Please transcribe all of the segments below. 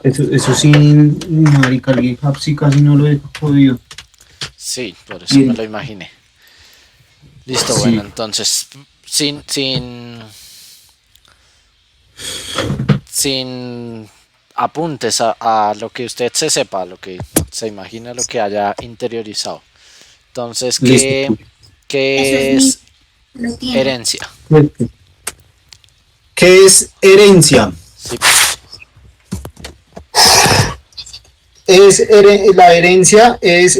Eso sí, marica, el GitHub sí casi no lo he podido. Sí, por eso me Y, lo imaginé. Listo, bueno, sí, entonces, sin apuntes a lo que usted se sepa, a lo que se imagina, lo que haya interiorizado. Entonces, listo. Eso es ¿qué mi, es lo tiene. herencia? ¿Qué es herencia? Sí, La herencia es,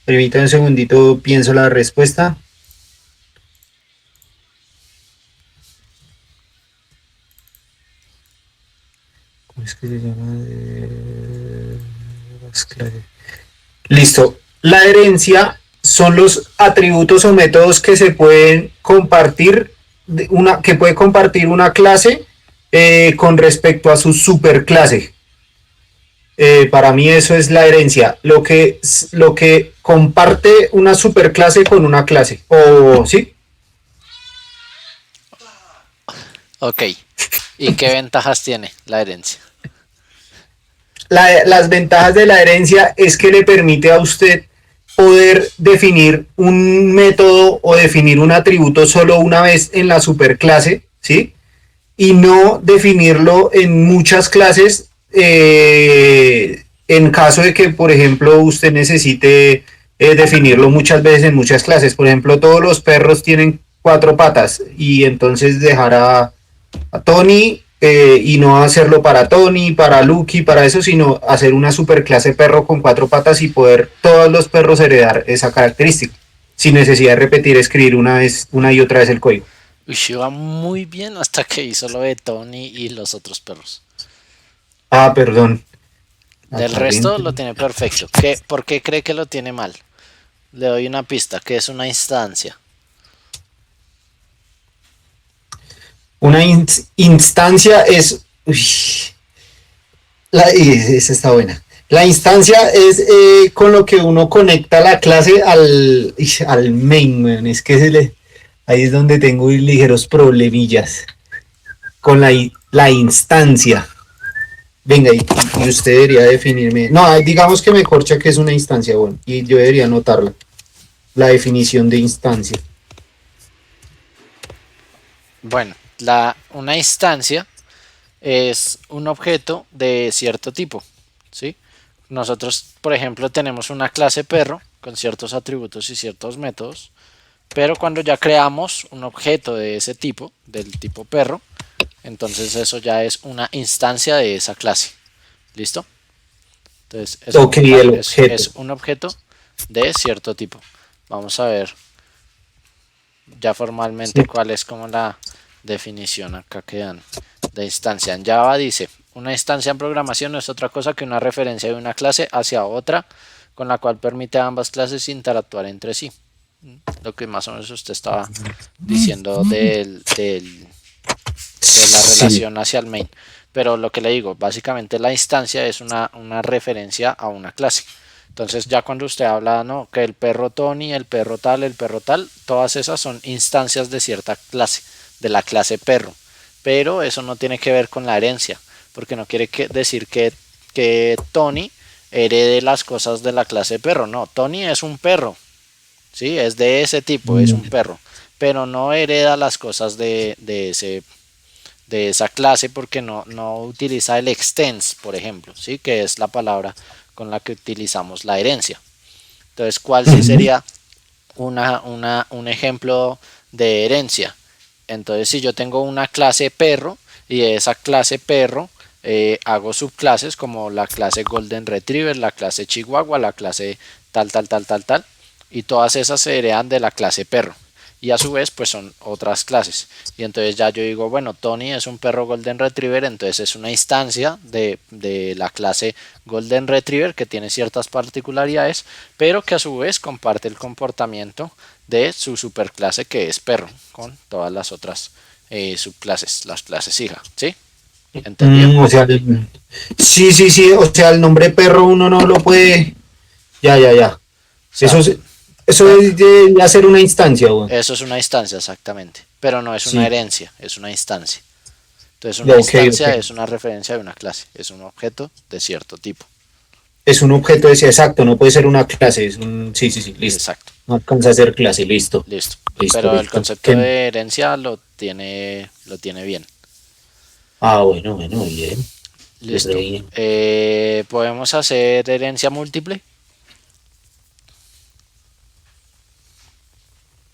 permítame un segundito, pienso la respuesta. ¿Cómo es que se llama? Listo. La herencia son los atributos o métodos que se pueden compartir, que puede compartir una clase con respecto a su superclase. Para mí eso es la herencia, lo que comparte una superclase con una clase. ¿O sí? ok. ¿Y qué ventajas tiene la herencia? Las ventajas de la herencia es que le permite a usted poder definir un método o definir un atributo solo una vez en la superclase, ¿sí? Y no definirlo en muchas clases en caso de que, por ejemplo, usted necesite definirlo muchas veces en muchas clases. Por ejemplo, todos los perros tienen cuatro patas y entonces dejar a Tony y no hacerlo para Tony, para Lucky, para eso, sino hacer una superclase perro con cuatro patas y poder todos los perros heredar esa característica, sin necesidad de repetir, escribir una y otra vez el código. Uy, iba muy bien hasta que hizo lo de Tony y los otros perros. Ah, perdón. Del resto Aparente. lo tiene perfecto. ¿Por qué cree que lo tiene mal? Le doy una pista, que es una instancia. Una instancia es... Uy, esa está buena. La instancia es con lo que uno conecta la clase al main, man. Es que ahí es donde tengo ligeros problemillas con la instancia. Venga, y usted debería definirme. No, digamos que me corcha que es una instancia, bueno, y yo debería anotarla. La definición de instancia. Bueno, una instancia es un objeto de cierto tipo, ¿sí? Nosotros, por ejemplo, tenemos una clase perro con ciertos atributos y ciertos métodos, pero cuando ya creamos un objeto de ese tipo, del tipo perro, entonces eso ya es una instancia de esa clase. ¿Listo? Entonces, eso Ok, como tal el objeto. es un objeto de cierto tipo. Vamos a ver ya formalmente Sí. cuál es como la definición acá que dan de instancia. En Java dice, una instancia en programación no es otra cosa que una referencia de una clase hacia otra con la cual permite a ambas clases interactuar entre sí. Lo que más o menos usted estaba diciendo de la Sí. relación hacia el main. Pero lo que le digo, básicamente la instancia es una referencia a una clase. Entonces ya cuando usted habla, no, que el perro Tony, el perro tal, todas esas son instancias de cierta clase, de la clase perro. Pero eso no tiene que ver con la herencia, porque no quiere decir que Tony herede las cosas de la clase perro. No, Tony es un perro, ¿sí? Es de ese tipo, es un perro, pero no hereda las cosas de esa clase porque no utiliza el extens, por ejemplo, ¿sí? Que es la palabra con la que utilizamos la herencia. Entonces, ¿cuál sí sería un ejemplo de herencia? Entonces, si yo tengo una clase perro y de esa clase perro hago subclases como la clase Golden Retriever, la clase Chihuahua, la clase tal, y todas esas se heredan de la clase perro y a su vez pues son otras clases y entonces ya yo digo bueno Tony es un perro Golden Retriever, entonces es una instancia de la clase Golden Retriever que tiene ciertas particularidades pero que a su vez comparte el comportamiento de su superclase que es perro con todas las otras subclases, las clases hija, ¿sí? ¿Entendido? O sea, sí, sí, sí, o sea, el nombre perro uno no lo puede. Ya, ya, ya. O Eso, sea, eso de hacer una instancia, güey. eso es una instancia exactamente, pero no es una Sí. herencia, es una instancia. Entonces una Ok, instancia ok. es una referencia de una clase, es un objeto de cierto tipo. Es un objeto de ese exacto, no puede ser una clase, es un... Sí, sí, sí, listo. Exacto, No alcanza a ser clase, listo. listo. Listo, Pero el listo. concepto de herencia lo tiene bien. Ah, bueno, bueno, bien. Re Listo. bien. ¿Podemos hacer herencia múltiple?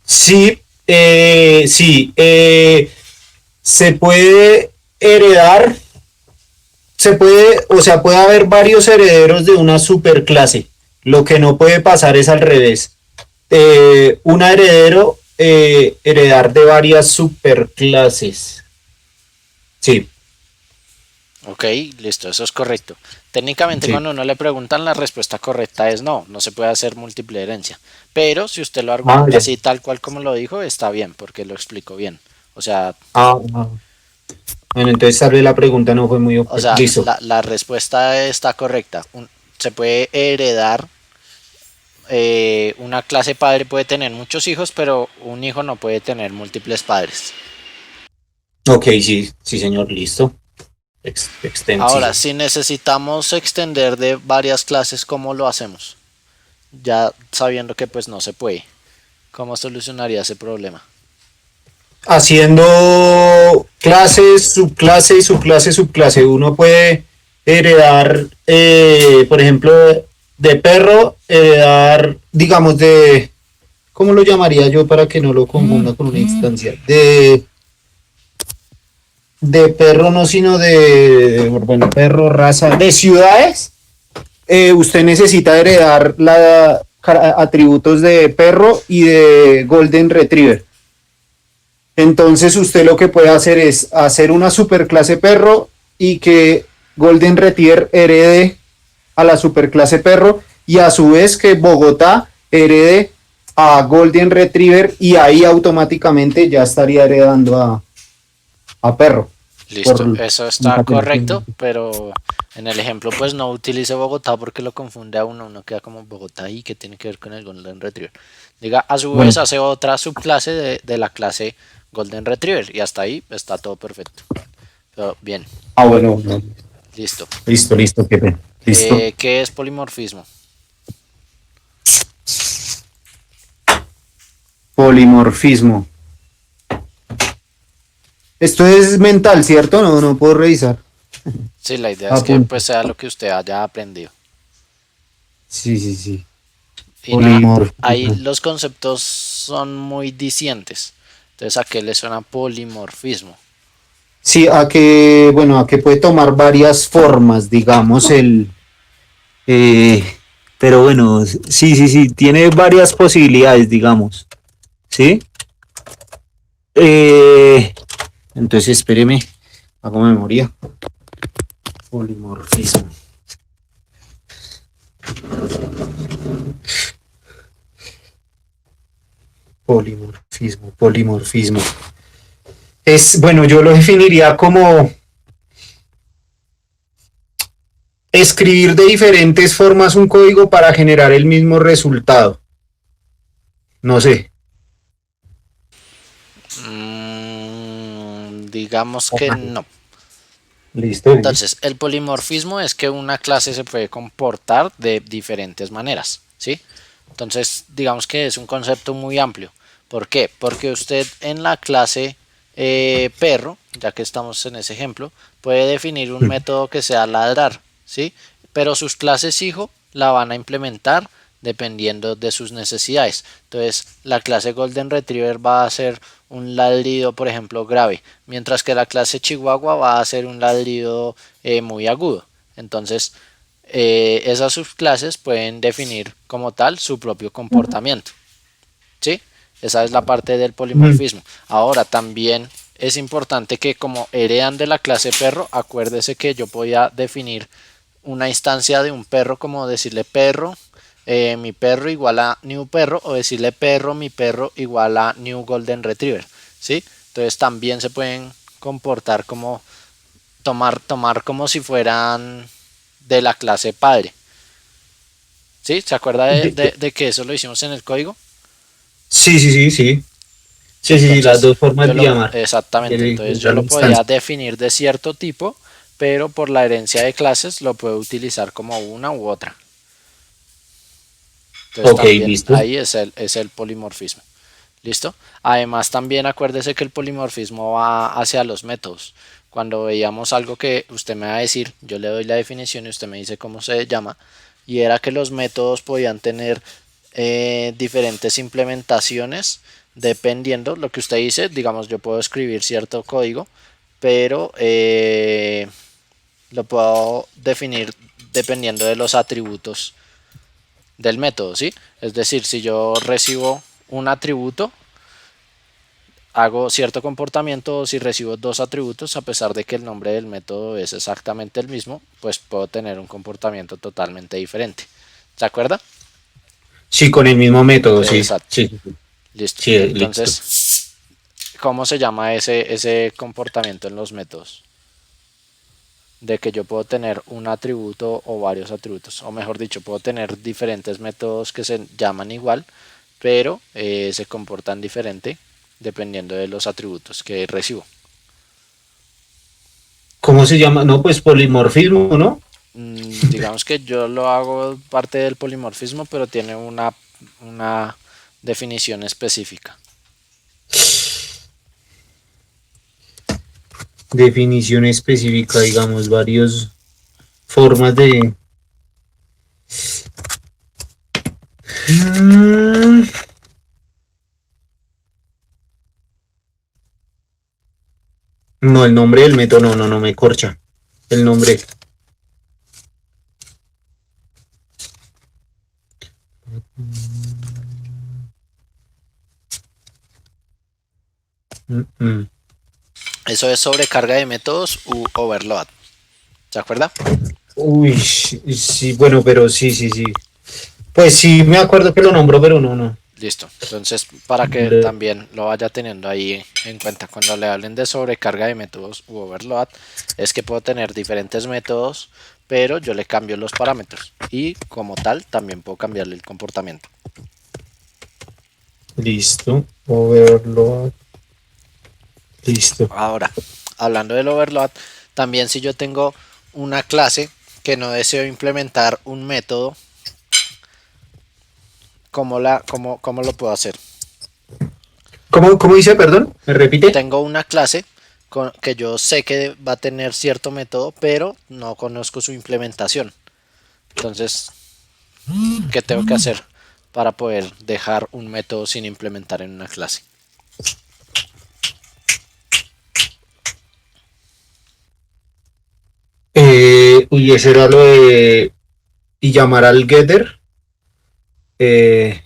Sí, sí. Se puede heredar, se puede, o sea, puede haber varios herederos de una superclase. Lo que no puede pasar es al revés. Un heredero heredar de varias superclases. Sí, Ok, listo, eso es correcto. Técnicamente sí. cuando uno le preguntan la respuesta correcta es no, no se puede hacer múltiple herencia. Pero si usted lo Ah, argumenta ya. así tal cual como lo dijo, está bien, porque lo explicó bien. O sea, Ah. Bueno, entonces tal vez la pregunta no fue muy... o sea, Listo. la respuesta está correcta. Se puede heredar, una clase padre puede tener muchos hijos, pero un hijo no puede tener múltiples padres. Ok, sí, sí, señor, listo. Ahora, Extensivo. si necesitamos extender de varias clases, ¿cómo lo hacemos? Ya sabiendo que pues no se puede. ¿Cómo solucionaría ese problema? Haciendo clases, subclase y subclase, subclase. Uno puede heredar, por ejemplo, de perro, heredar, digamos, de, ¿cómo lo llamaría yo para que no lo confunda con una instancia? De perro no, sino bueno, perro, raza, de ciudades. Usted necesita heredar atributos de perro y de golden retriever. Entonces usted lo que puede hacer es hacer una superclase perro y que Golden Retriever herede a la superclase perro y a su vez que Bogotá herede a Golden Retriever y ahí automáticamente ya estaría heredando a perro. Listo, Por eso está correcto, pero en el ejemplo pues no utilice Bogotá porque lo confunde a uno, uno queda como Bogotá y que tiene que ver con el Golden Retriever. Diga, a su vez bueno, hace otra subclase de la clase Golden Retriever y hasta ahí está todo perfecto. Pero bien, bueno, bueno, listo. listo, listo, qué listo. ¿Qué es polimorfismo? Polimorfismo. Esto es mental, ¿cierto? No, no puedo revisar. Sí, la idea es que Apunto. pues sea lo que usted haya aprendido. Sí, sí, sí. Y nada, ahí Polimorfismo. los conceptos son muy discientes. Entonces, ¿a qué le suena polimorfismo? Sí, bueno, a que puede tomar varias formas, digamos, eh, pero bueno, sí, sí, sí, tiene varias posibilidades, digamos, ¿sí? Eh, entonces, espéreme, hago memoria. Polimorfismo. Polimorfismo, polimorfismo. Bueno, yo lo definiría como escribir de diferentes formas un código para generar el mismo resultado. No sé. Digamos que no. Listo, listo. Entonces, el polimorfismo es que una clase se puede comportar de diferentes maneras, ¿sí? Entonces, digamos que es un concepto muy amplio. ¿Por qué? Porque usted en la clase perro, ya que estamos en ese ejemplo, puede definir un método que sea ladrar, ¿sí? Pero sus clases hijo la van a implementar dependiendo de sus necesidades. Entonces, la clase Golden Retriever va a ser un ladrido, por ejemplo, grave, mientras que la clase Chihuahua va a ser un ladrido muy agudo. Entonces, esas subclases pueden definir como tal su propio comportamiento. ¿Sí? Esa es la parte del polimorfismo. Ahora, también es importante que como heredan de la clase perro, acuérdese que yo podía definir una instancia de un perro como decirle perro, mi perro igual a new perro o decirle perro, mi perro igual a new golden retriever, ¿sí? Entonces también se pueden comportar como tomar como si fueran de la clase padre, ¿sí? ¿Se acuerda de que eso lo hicimos en el código? Sí, sí, sí, sí. Sí, sí, sí, las Entonces, dos formas yo de lo, llamar. exactamente, De entonces yo encontrar la lo podía instancia. definir de cierto tipo, pero por la herencia de clases lo puedo utilizar como una u otra. Entonces Ok, también listo. ahí es el polimorfismo. ¿Listo? Además también acuérdese que el polimorfismo va hacia los métodos. Cuando veíamos algo que usted me va a decir, yo le doy la definición y usted me dice cómo se llama, y era que los métodos podían tener diferentes implementaciones dependiendo lo que usted dice. Digamos, yo puedo escribir cierto código, pero lo puedo definir dependiendo de los atributos del método, ¿sí? Es decir, si yo recibo un atributo, hago cierto comportamiento, o si recibo dos atributos, a pesar de que el nombre del método es exactamente el mismo, pues puedo tener un comportamiento totalmente diferente. ¿Se acuerda? Sí, con el mismo método, sí. Exacto. Sí, sí, sí. Listo. Sí, listo. Entonces, ¿cómo se llama ese comportamiento en los métodos? De que yo puedo tener un atributo o varios atributos, o mejor dicho, puedo tener diferentes métodos que se llaman igual, pero se comportan diferente dependiendo de los atributos que recibo. ¿Cómo se llama? No, pues polimorfismo, ¿no? Digamos que yo lo hago parte del polimorfismo, pero tiene una definición específica. Definición específica, digamos, varias formas de... Mm, No, el nombre del método, no, no, no me corcha. El nombre. Mm, mm. Eso es sobrecarga de métodos u overload. ¿Se acuerda? Uy, sí, bueno, pero sí, sí, sí. Pues sí, me acuerdo que lo nombró, pero no, no. Listo. Entonces, para que también lo vaya teniendo ahí en cuenta cuando le hablen de sobrecarga de métodos u overload, es que puedo tener diferentes métodos, pero yo le cambio los parámetros y como tal también puedo cambiarle el comportamiento. Listo. Overload. Listo. Ahora, hablando del overload, también si yo tengo una clase que no deseo implementar un método, ¿cómo lo puedo hacer? ¿Cómo dice, perdón? ¿Me repite? Tengo una clase que yo sé que va a tener cierto método, pero no conozco su implementación. Entonces, ¿qué tengo que hacer para poder dejar un método sin implementar en una clase? Uy, ese era lo de... Y llamar al getter. Eh,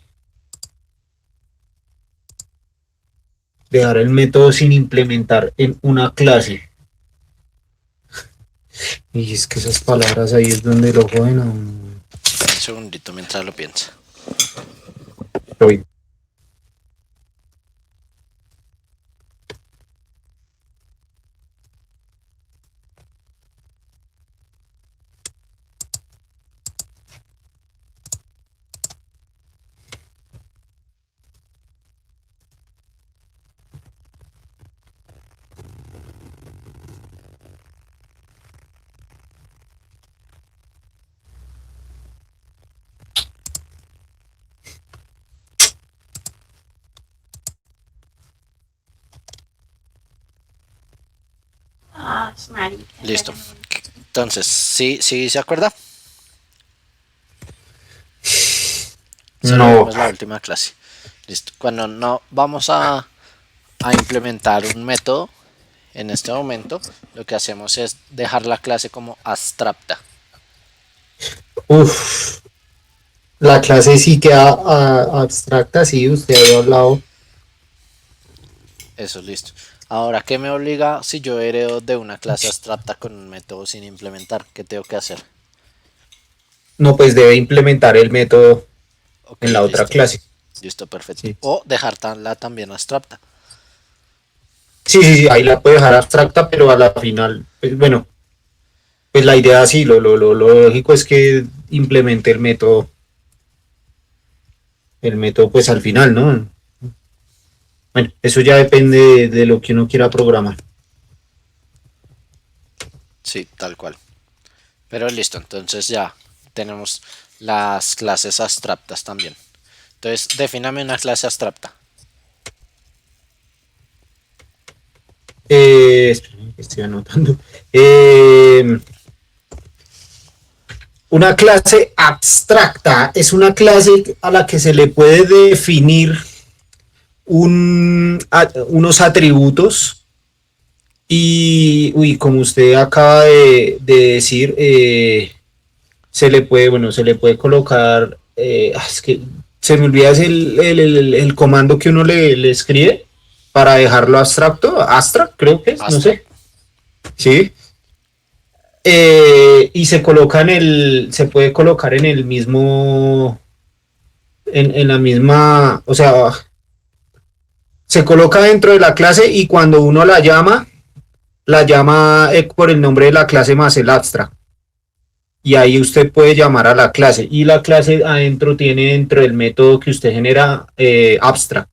Dejar el método sin implementar en una clase. Y es que esas palabras ahí es donde lo joden a uno. Un segundito mientras lo piensa. Uy. Ah, marica. Listo. Entonces, ¿sí se acuerda? Se lo No. vimos la última clase. Listo. Cuando no vamos a implementar un método, en este momento, lo que hacemos es dejar la clase como abstracta. Uf. La clase sí queda abstracta, sí, usted había hablado. Eso, listo. Ahora, ¿qué me obliga si yo heredo de una clase abstracta con un método sin implementar? ¿Qué tengo que hacer? No, pues debe implementar el método Ok, en la otra listo. clase. Listo, perfecto. Sí. O dejarla también abstracta. Sí, sí, sí, ahí la puede dejar abstracta, pero a la final, pues, bueno, pues la idea sí, lo lógico es que implemente el método pues al final, ¿no? Bueno, eso ya depende de lo que uno quiera programar. Sí, tal cual. Pero listo, entonces ya tenemos las clases abstractas también. Entonces, defíname una clase abstracta. Espérame que estoy anotando. Eh, una clase abstracta es una clase a la que se le puede definir unos atributos y, uy, como usted acaba de decir, se le puede colocar, es que se me olvida es el comando que uno le escribe para dejarlo abstracto, abstract creo que es, no sé, Abstract. sí, y se coloca se puede colocar en el mismo, en la misma, o sea, se coloca dentro de la clase y cuando uno la llama por el nombre de la clase más el abstract. Y ahí usted puede llamar a la clase. Y la clase adentro tiene dentro del método que usted genera abstract,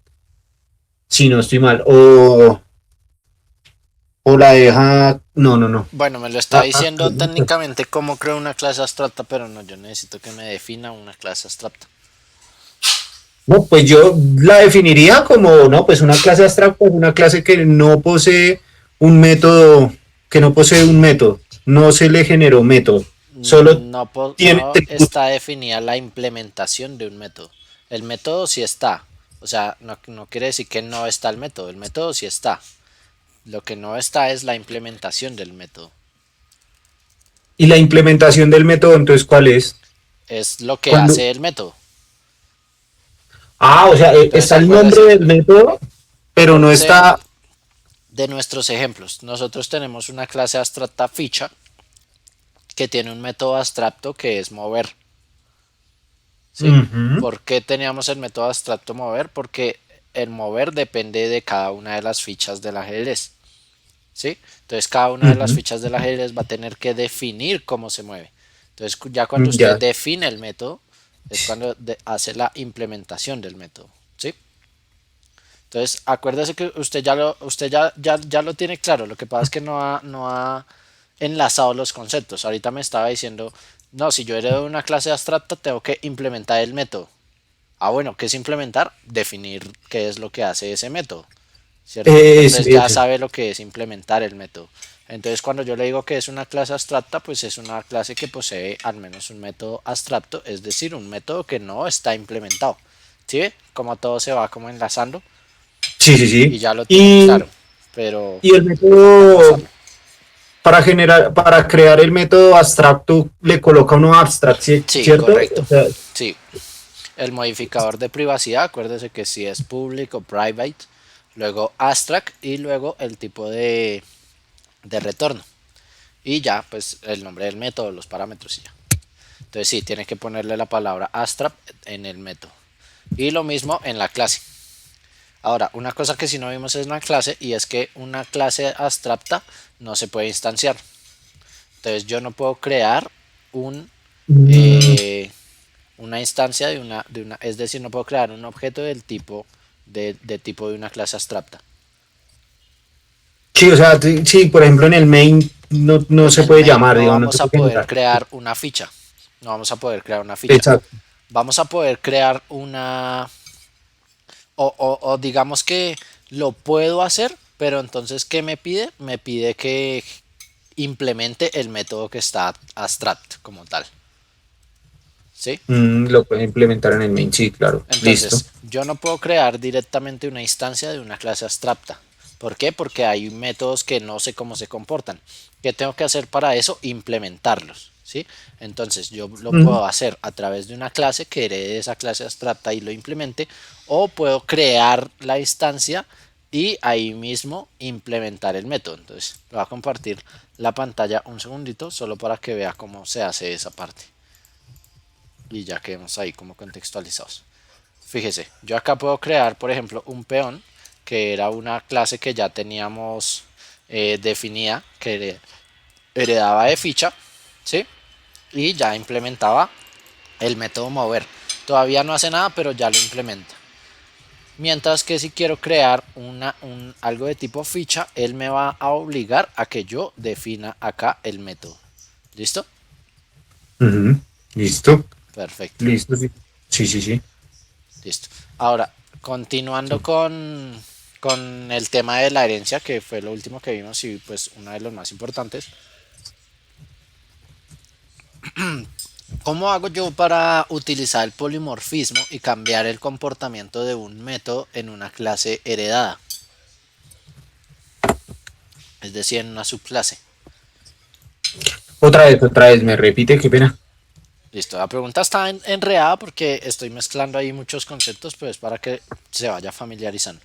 si no estoy mal. O la deja. No, no, no. Bueno, me lo está diciendo técnicamente cómo creo una clase abstracta, pero no, yo necesito que me defina una clase abstracta. No, pues yo la definiría como, no, pues una clase abstracta es una clase que no posee un método, que no posee un método, no se le generó método, solo No, tiene no está definida la implementación de un método. El método sí está. O sea, no quiere decir que no está el método sí está. Lo que no está es la implementación del método. y la implementación del método, entonces, ¿cuál es? Es lo que Cuando, hace el método. o sea, Entonces está el nombre acuérdese, del método, pero no acuérdese está. de nuestros ejemplos. Nosotros tenemos una clase abstracta ficha que tiene un método abstracto que es mover. ¿Sí? Ujú, ¿Por qué teníamos el método abstracto mover? Porque el mover depende de cada una de las fichas del ajedrez. ¿Sí? Entonces cada una de las ujú, fichas del ajedrez va a tener que definir cómo se mueve. Entonces ya cuando usted ya. define el método, es cuando hace la implementación del método. ¿Sí? Entonces acuérdese que usted ya lo tiene claro. Lo que pasa es que no ha enlazado los conceptos. Ahorita me estaba diciendo, no, si yo heredo una clase abstracta, tengo que implementar el método. Ah, bueno, ¿qué es implementar? Definir qué es lo que hace ese método, ¿cierto? Entonces ya Eso. sabe lo que es implementar el método. Entonces cuando yo le digo que es una clase abstracta, pues es una clase que posee al menos un método abstracto, es decir, un método que no está implementado. ¿Sí ve? Como todo se va como enlazando Sí, sí, y sí. ya lo tiene claro, pero Y el me falta método enlazarlo. para crear el método abstracto le coloca uno abstract, Sí, ¿cierto? correcto. O sea, Sí, el modificador de privacidad, acuérdese que si es public o private, luego abstract y luego el tipo de retorno. Y ya, pues el nombre del método, los parámetros y ya. Entonces sí, tiene que ponerle la palabra abstract en el método. Y lo mismo en la clase. Ahora, una cosa que si no vimos es la clase y es que una clase abstracta no se puede instanciar. Entonces yo no puedo crear un mm, eh, una instancia es decir, no puedo crear un objeto del tipo de tipo de una clase abstracta. sí, o sea, sí, por ejemplo, en el main no En se el puede main llamar, no digamos, no se vamos a puede poder generar. crear una ficha. No vamos a poder crear una ficha. Exacto. Vamos a poder crear una o digamos que lo puedo hacer, pero entonces ¿qué me pide? Me pide que implemente el método que está abstract como tal. ¿Sí? Lo puede implementar en el main, sí, claro. Listo. Entonces, yo no puedo crear directamente una instancia de una clase abstracta. ¿Por qué? Porque hay métodos que no sé cómo se comportan. ¿Qué tengo que hacer para eso? Implementarlos. ¿Sí? Entonces, yo lo Mm, puedo hacer a través de una clase que herede esa clase abstracta y lo implemente, o puedo crear la instancia y ahí mismo implementar el método. Entonces, voy a compartir la pantalla un segundito solo para que vea cómo se hace esa parte. Y ya quedemos ahí como contextualizados. Fíjese, yo acá puedo crear, por ejemplo, un peón, que era una clase que ya teníamos definida, que heredaba de ficha, ¿sí? Y ya implementaba el método mover. Todavía no hace nada, pero ya lo implementa. Mientras que si quiero crear algo de tipo ficha, él me va a obligar a que yo defina acá el método. ¿Listo? Ujú. Listo, Perfecto. listo, sí. Sí, sí, sí. Listo. Ahora, continuando con el tema de la herencia, que fue lo último que vimos y pues uno de los más importantes. ¿Cómo hago yo para utilizar el polimorfismo y cambiar el comportamiento de un método en una clase heredada? Es decir, en una subclase. Otra vez, me repite, qué pena. Listo, la pregunta está enredada porque estoy mezclando ahí muchos conceptos, pero es para que se vaya familiarizando.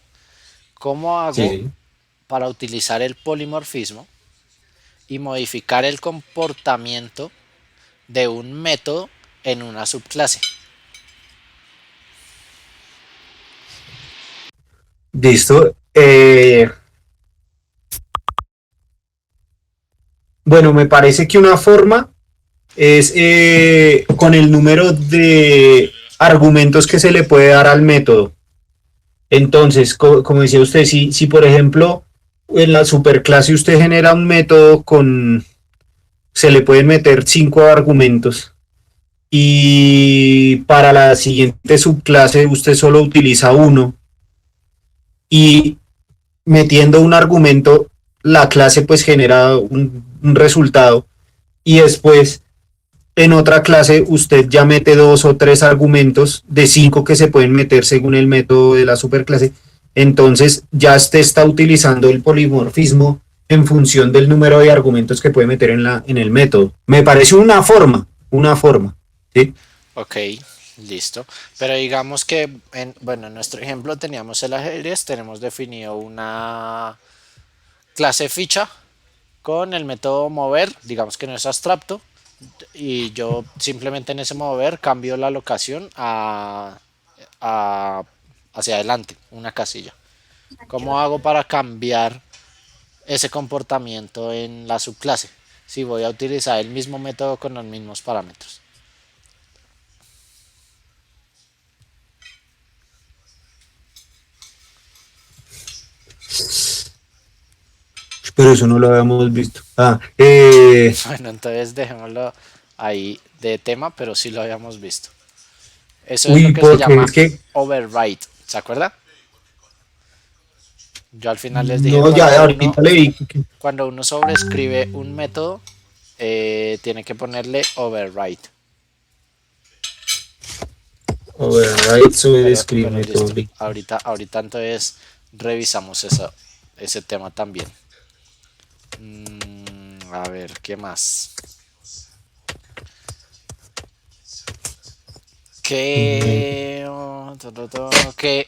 ¿Cómo Sí, hago sí. para utilizar el polimorfismo y modificar el comportamiento de un método en una subclase? Listo. Bueno, me parece que una forma es con el número de argumentos que se le puede dar al método. Entonces, como decía usted, si por ejemplo en la superclase usted genera un método con, se le pueden meter 5 argumentos y para la siguiente subclase usted solo utiliza uno y metiendo un argumento la clase pues genera un resultado y después en otra clase usted ya mete 2 o 3 argumentos de 5 que se pueden meter según el método de la superclase. Entonces ya usted está utilizando el polimorfismo en función del número de argumentos que puede meter en el método. Me parece una forma, ¿sí? Ok, listo. Pero digamos que, bueno, en nuestro ejemplo teníamos el ajedrez, tenemos definido una clase ficha con el método mover, digamos que no es abstracto, y yo simplemente en ese mover cambio la locación a- hacia adelante, una casilla. ¿Cómo hago para cambiar ese comportamiento en la subclase? Si voy a utilizar el mismo método con los mismos parámetros. Pero eso no lo habíamos visto. Bueno, entonces dejémoslo ahí de tema, pero sí lo habíamos visto. Eso es lo Uy, que se porque llama es que override. ¿Se acuerda? Yo al final les dije no, ya ahorita leí. cuando uno sobrescribe un método, tiene que ponerle override. Override sobre Pero escribe todo. listo. Ahorita entonces revisamos ese tema también. A ver, ¿qué más? ¿Qué,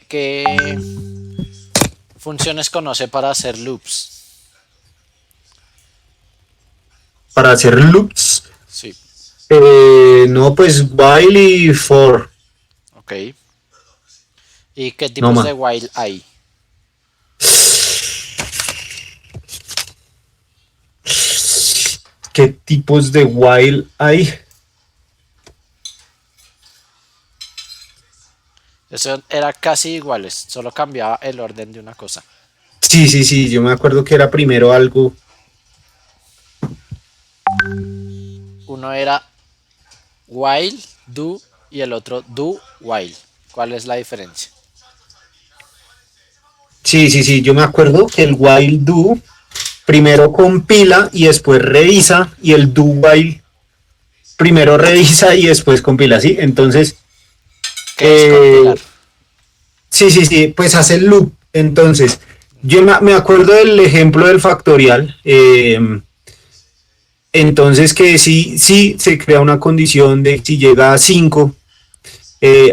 qué funciones conoce para hacer loops? Para hacer loops. Sí, No, pues while y for, ok. ¿Y qué no tipos de más. while hay? ¿Qué tipos de while hay? Eso era casi iguales, solo cambiaba el orden de una cosa. Sí, sí, sí, yo me acuerdo que era primero algo. Uno era while, do y el otro do while. ¿Cuál es la diferencia? Sí, sí, sí, yo me acuerdo que el while do primero compila y después revisa y el do while primero revisa y después compila, ¿sí? Entonces, ¿Qué es compilar? eh, sí, sí, sí, pues hace el loop. Entonces, yo me acuerdo del ejemplo del factorial. Entonces, que sí se crea una condición de si llega a 5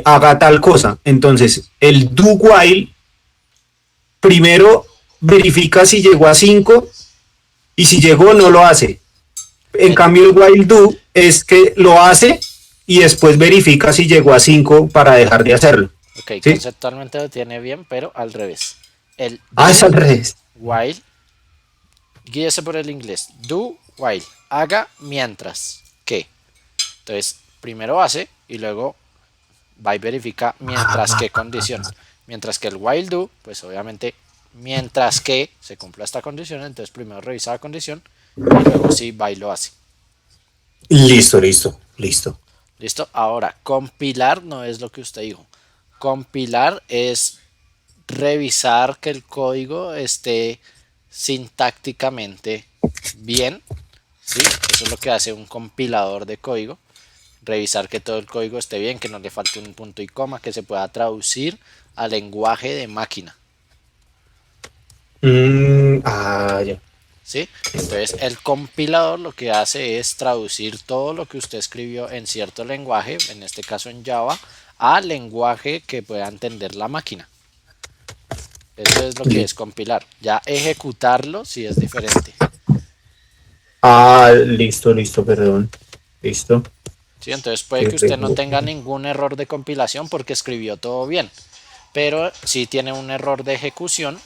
haga tal cosa. Entonces, el do while primero verifica si llegó a 5 y si llegó no lo hace. En El, cambio, el while do es que lo hace y después verifica si llegó a 5 para dejar de hacerlo. ok, ¿Sí? conceptualmente lo tiene bien, pero al revés. El Ah, es do al revés. while, guíese por el inglés. Do while, haga mientras que. Entonces, primero hace y luego va y verifica mientras que condición. Mientras que el while do, pues obviamente, mientras que se cumpla esta condición, entonces primero revisa la condición y luego sí va y lo hace. Listo, listo, listo. ¿Listo? Ahora, compilar no es lo que usted dijo. Compilar es revisar que el código esté sintácticamente bien, ¿sí? Eso es lo que hace un compilador de código. Revisar que todo el código esté bien, que no le falte un punto y coma, que se pueda traducir al lenguaje de máquina, Ya. ¿sí? Entonces el compilador lo que hace es traducir todo lo que usted escribió en cierto lenguaje, en este caso en Java, al lenguaje que pueda entender la máquina. Eso es lo que es compilar. Ya ejecutarlo sí es diferente. Listo, listo, perdón. Listo. ¿Sí? Entonces puede que usted no tenga ningún error de compilación porque escribió todo bien, pero sí tiene un error de ejecución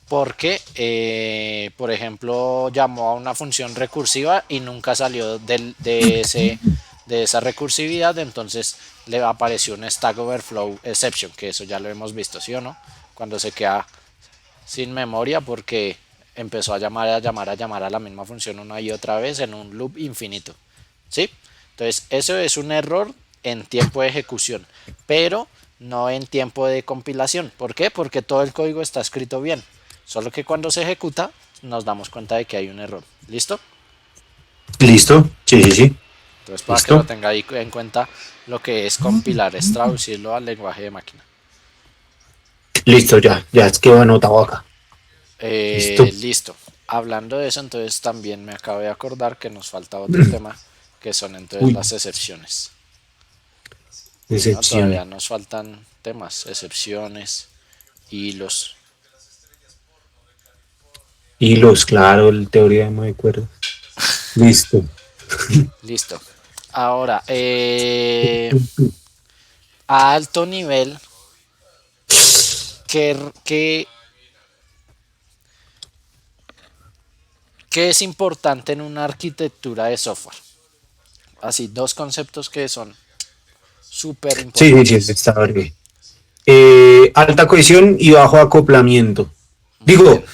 porque, por ejemplo, llamó a una función recursiva y nunca salió de esa recursividad, entonces le apareció un Stack Overflow Exception, que eso ya lo hemos visto, ¿sí o no? Cuando se queda sin memoria porque empezó a llamar, a llamar, a llamar a la misma función una y otra vez en un loop infinito, ¿sí? Entonces, eso es un error en tiempo de ejecución, pero no en tiempo de compilación. ¿Por qué? Porque todo el código está escrito bien. Solo que cuando se ejecuta nos damos cuenta de que hay un error. ¿Listo? Listo. Sí, sí, sí. Entonces, para que lo Listo. tenga ahí en cuenta, lo que es compilar es traducirlo al lenguaje de máquina. Listo, ya. Ya es que anotado acá. Listo. Listo. Hablando de eso, entonces también me acabo de acordar que nos falta otro tema, que son entonces Uy, las excepciones. ¿No? decepciones. Todavía nos faltan temas, excepciones, hilos. Hilos, claro, el teorema de cuerdas. Listo. Listo. Ahora, a alto nivel, ¿qué, qué, qué es importante en una arquitectura de software? Así, dos conceptos que son súper Sí, sí, sí, importantes. está bien. Alta cohesión y bajo acoplamiento. Muy bien. Digo,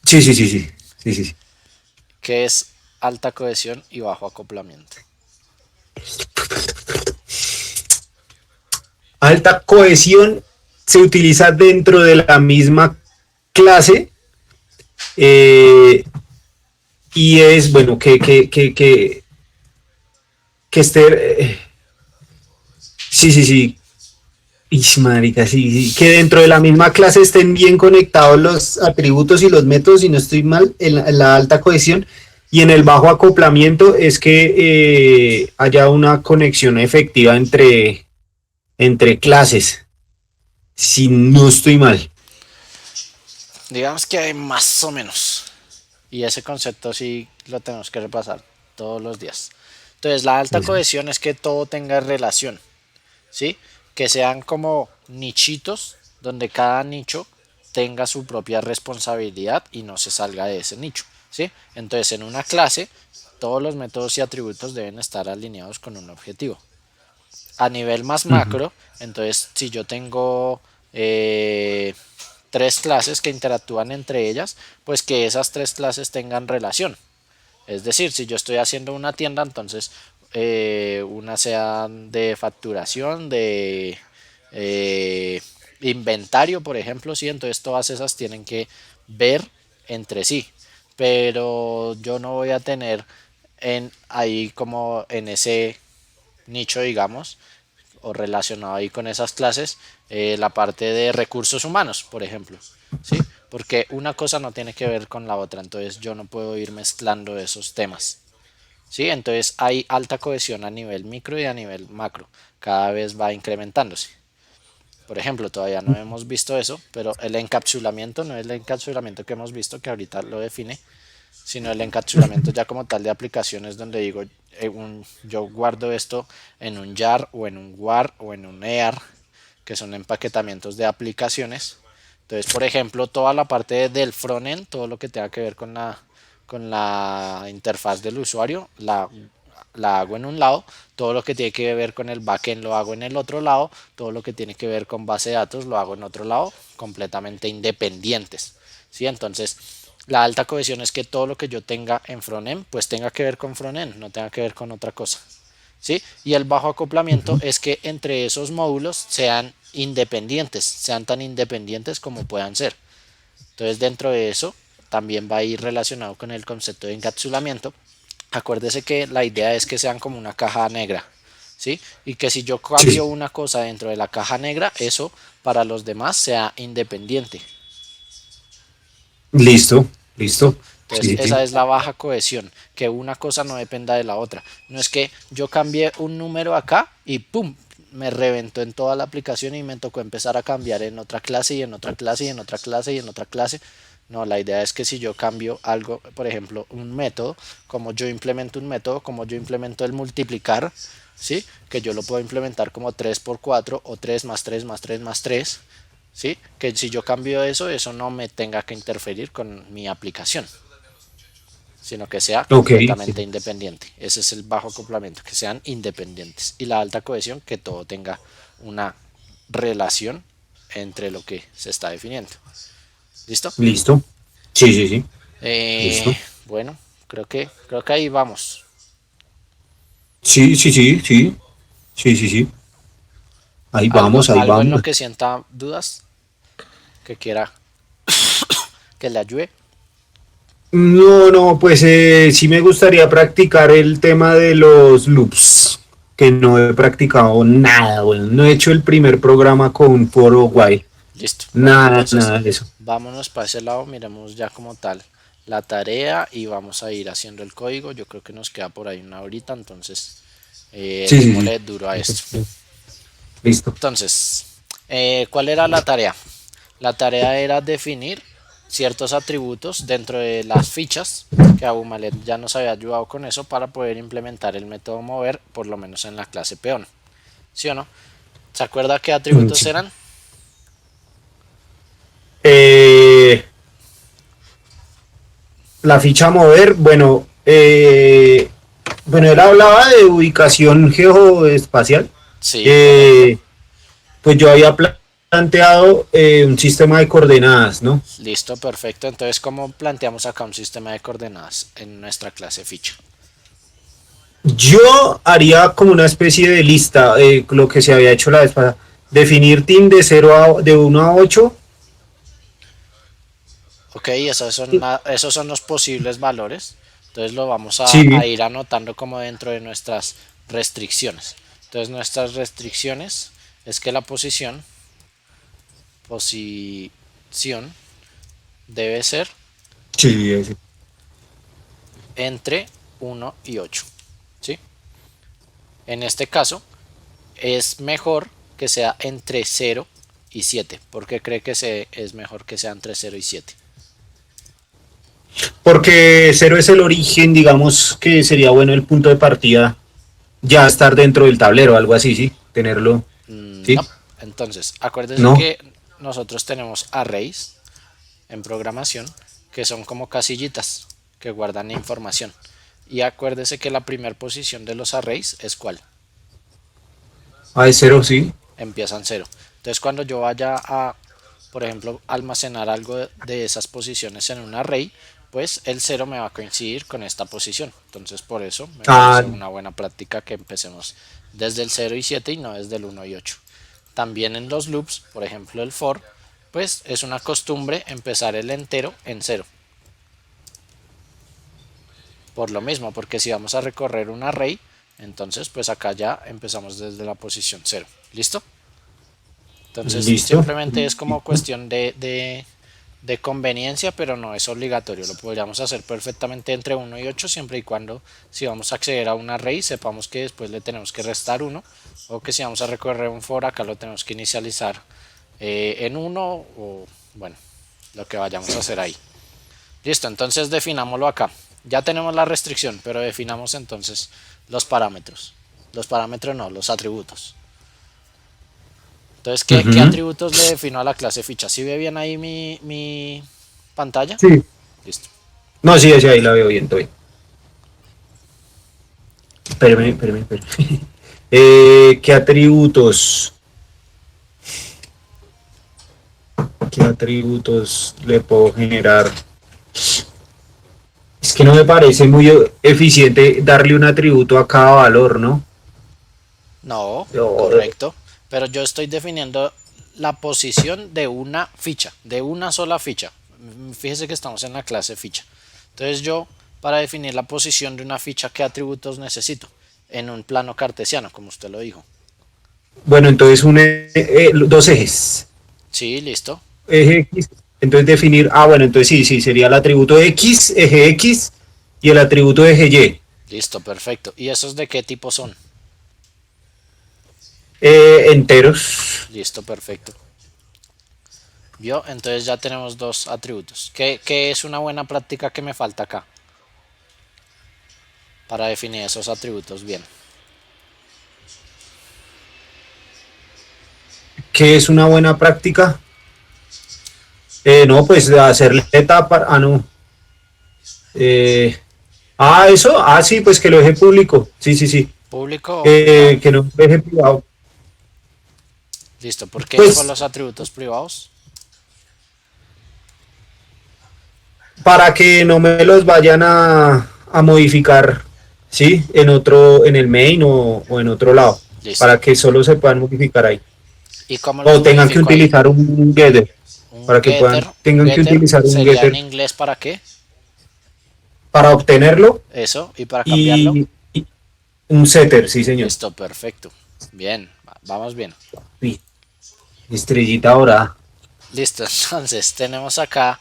sí, sí, sí, sí. Sí, sí, sí. ¿Qué es alta cohesión y bajo acoplamiento? Alta cohesión se utiliza dentro de la misma clase eh, y es, bueno, que esté, sí, sí, sí, marica, sí, sí, que dentro de la misma clase estén bien conectados los atributos y los métodos, si no estoy mal, en la alta cohesión. Y en el bajo acoplamiento es que haya una conexión efectiva entre clases, si no estoy mal. Digamos que hay más o menos. Y ese concepto sí lo tenemos que repasar todos los días. Entonces, la alta cohesión es que todo tenga relación, ¿sí? Que sean como nichitos donde cada nicho tenga su propia responsabilidad y no se salga de ese nicho, ¿sí? Entonces, en una clase, todos los métodos y atributos deben estar alineados con un objetivo. A nivel más Ujú. macro, entonces, si yo tengo tres clases que interactúan entre ellas, pues que esas tres clases tengan relación. Es decir, si yo estoy haciendo una tienda, entonces una sea de facturación, de eh, inventario, por ejemplo, sí, entonces todas esas tienen que ver entre sí. Pero yo no voy a tener ahí como en ese nicho, digamos, o relacionado ahí con esas clases, la parte de recursos humanos, por ejemplo, ¿sí? Porque una cosa no tiene que ver con la otra, entonces yo no puedo ir mezclando esos temas, ¿sí? Entonces hay alta cohesión a nivel micro y a nivel macro, cada vez va incrementándose. Por ejemplo, todavía no hemos visto eso, pero el encapsulamiento no es el encapsulamiento que hemos visto, que ahorita lo define, sino el encapsulamiento ya como tal de aplicaciones donde digo, yo guardo esto en un jar o en un war o en un EAR, que son empaquetamientos de aplicaciones. Entonces, por ejemplo, toda la parte del frontend, todo lo que tenga que ver con la interfaz del usuario, la hago en un lado, todo lo que tiene que ver con el backend lo hago en el otro lado, todo lo que tiene que ver con base de datos lo hago en otro lado, completamente independientes, ¿sí? Entonces, la alta cohesión es que todo lo que yo tenga en frontend, pues tenga que ver con frontend, no tenga que ver con otra cosa, ¿sí? Y el bajo acoplamiento es que entre esos módulos sean independientes, sean tan independientes como puedan ser. Entonces, dentro de eso también va a ir relacionado con el concepto de encapsulamiento. Acuérdese que la idea es que sean como una caja negra, ¿sí? Y que si yo cambio Sí. una cosa dentro de la caja negra, eso para los demás sea independiente. Listo, ¿Listo? listo. Entonces, Sí, sí, esa sí. es la baja cohesión, que una cosa no dependa de la otra. No es que yo cambié un número acá y ¡pum! Me reventó en toda la aplicación y me tocó empezar a cambiar en otra clase y en otra clase y en otra clase y en otra clase. No, la idea es que si yo cambio algo, por ejemplo, un método, como yo implemento un método, como yo implemento el multiplicar, ¿sí? Que yo lo puedo implementar como 3 por 4 o 3 más 3 más 3 más 3, ¿sí? Que si yo cambio eso, eso no me tenga que interferir con mi aplicación, sino que sea Ok, completamente sí. independiente. Ese es el bajo acoplamiento, que sean independientes. Y la alta cohesión, que todo tenga una relación entre lo que se está definiendo. ¿Listo? Listo. Sí, sí, sí. Listo. Bueno, creo que ahí vamos. Sí, sí, sí, sí. Sí, sí, sí. Ahí Algo, vamos, ahí algo en lo vamos. que sienta dudas, que quiera que le ayude. No, no, pues sí me gustaría practicar el tema de los loops, que no he practicado nada, bueno, no he hecho el primer programa con for o while, Listo. Bueno, nada, entonces nada de eso. vámonos para ese lado, miremos ya como tal la tarea y vamos a ir haciendo el código. Yo creo que nos queda por ahí una horita, entonces Sí, sí, sí. démosle duro a esto. Listo. Entonces, ¿cuál era la tarea? La tarea era definir ciertos atributos dentro de las fichas, que Abumalet ya nos había ayudado con eso para poder implementar el método mover, por lo menos en la clase peón. ¿Sí o no? ¿Se acuerda qué atributos Sí. eran? Eh, la ficha mover, bueno, bueno, él hablaba de ubicación geoespacial. Sí, correcto. Eh, pues yo había planteado un sistema de coordenadas, ¿no? Listo, perfecto. Entonces, ¿cómo planteamos acá un sistema de coordenadas en nuestra clase ficha? Yo haría como una especie de lista, lo que se había hecho la vez pasada. Definir team de 1 a 8. Ok, esos son los posibles valores. Entonces lo vamos a Sí, ir anotando como dentro de nuestras restricciones. Entonces nuestras restricciones es que la posición debe ser sí, ese. entre 1 y 8. ¿Sí? En este caso es mejor que sea entre 0 y 7. ¿Por qué cree que es mejor que sea entre 0 y 7? Porque 0 es el origen, digamos que sería bueno el punto de partida, ya estar dentro del tablero, algo así, sí, tenerlo, sí, No. Entonces, acuérdese no, que nosotros tenemos arrays en programación que son como casillitas que guardan información. Y acuérdese que la primera posición de los arrays es ¿cuál? es 0, sí, Empiezan 0. Entonces, cuando yo vaya a, por ejemplo, almacenar algo de esas posiciones en un array, pues el 0 me va a coincidir con esta posición. Entonces, por eso me ah, parece una buena práctica que empecemos desde el 0 y 7 y no desde el 1 y 8. También en los loops, por ejemplo el for, pues es una costumbre empezar el entero en 0. Por lo mismo, porque si vamos a recorrer un array, entonces pues acá ya empezamos desde la posición 0. ¿Listo? Entonces listo, simplemente es como cuestión de conveniencia, pero no es obligatorio. Lo podríamos hacer perfectamente entre 1 y 8 siempre y cuando si vamos a acceder a un array sepamos que después le tenemos que restar 1 o que si vamos a recorrer un for acá lo tenemos que inicializar en 1 o bueno, lo que vayamos a hacer ahí. Listo, entonces definámoslo acá. Ya tenemos la restricción, pero definamos entonces los parámetros. Los parámetros no, los atributos. Entonces, ¿qué ujú, atributos le defino a la clase ficha? ¿Sí ve bien ahí mi pantalla? sí, Listo. no, sí, sí, ahí la veo bien, estoy. Espérame. ¿Qué atributos? ¿Qué atributos le puedo generar? Es que no me parece muy eficiente darle un atributo a cada valor, ¿no? No, Yo- correcto. Pero yo estoy definiendo la posición de una ficha, de una sola ficha. Fíjese que estamos en la clase ficha. Entonces yo, para definir la posición de una ficha, ¿qué atributos necesito? En un plano cartesiano, como usted lo dijo. Bueno, entonces dos ejes. Sí, listo. Eje X. Entonces definir, bueno, entonces sí, sería el atributo X, eje X, y el atributo eje Y. Listo, perfecto. ¿Y esos de qué tipo son? Enteros. Listo, perfecto. ¿Vio? Entonces ya tenemos dos atributos. ¿Qué es una buena práctica que me falta acá? Para definir esos atributos bien. ¿Qué es una buena práctica? No, pues hacerle etapa. No. Eso. Sí, pues que lo deje público. Sí. ¿Público o privado? Que no lo deje privado. Listo. ¿Por qué Pues con los atributos privados? para que no me los vayan a modificar, ¿sí? En el main o en otro lado. Listo. Para que solo se puedan modificar ahí. ¿Y cómo los O tengan que modifico ahí? utilizar un getter. Un Para que getter. tengan que Getter utilizar un sería en getter inglés ¿para qué? para obtenerlo Eso. ¿Y para cambiarlo? y un setter, sí señor. Listo, perfecto. Bien, vamos bien. Sí. Estrellita dorada. Listo, entonces tenemos acá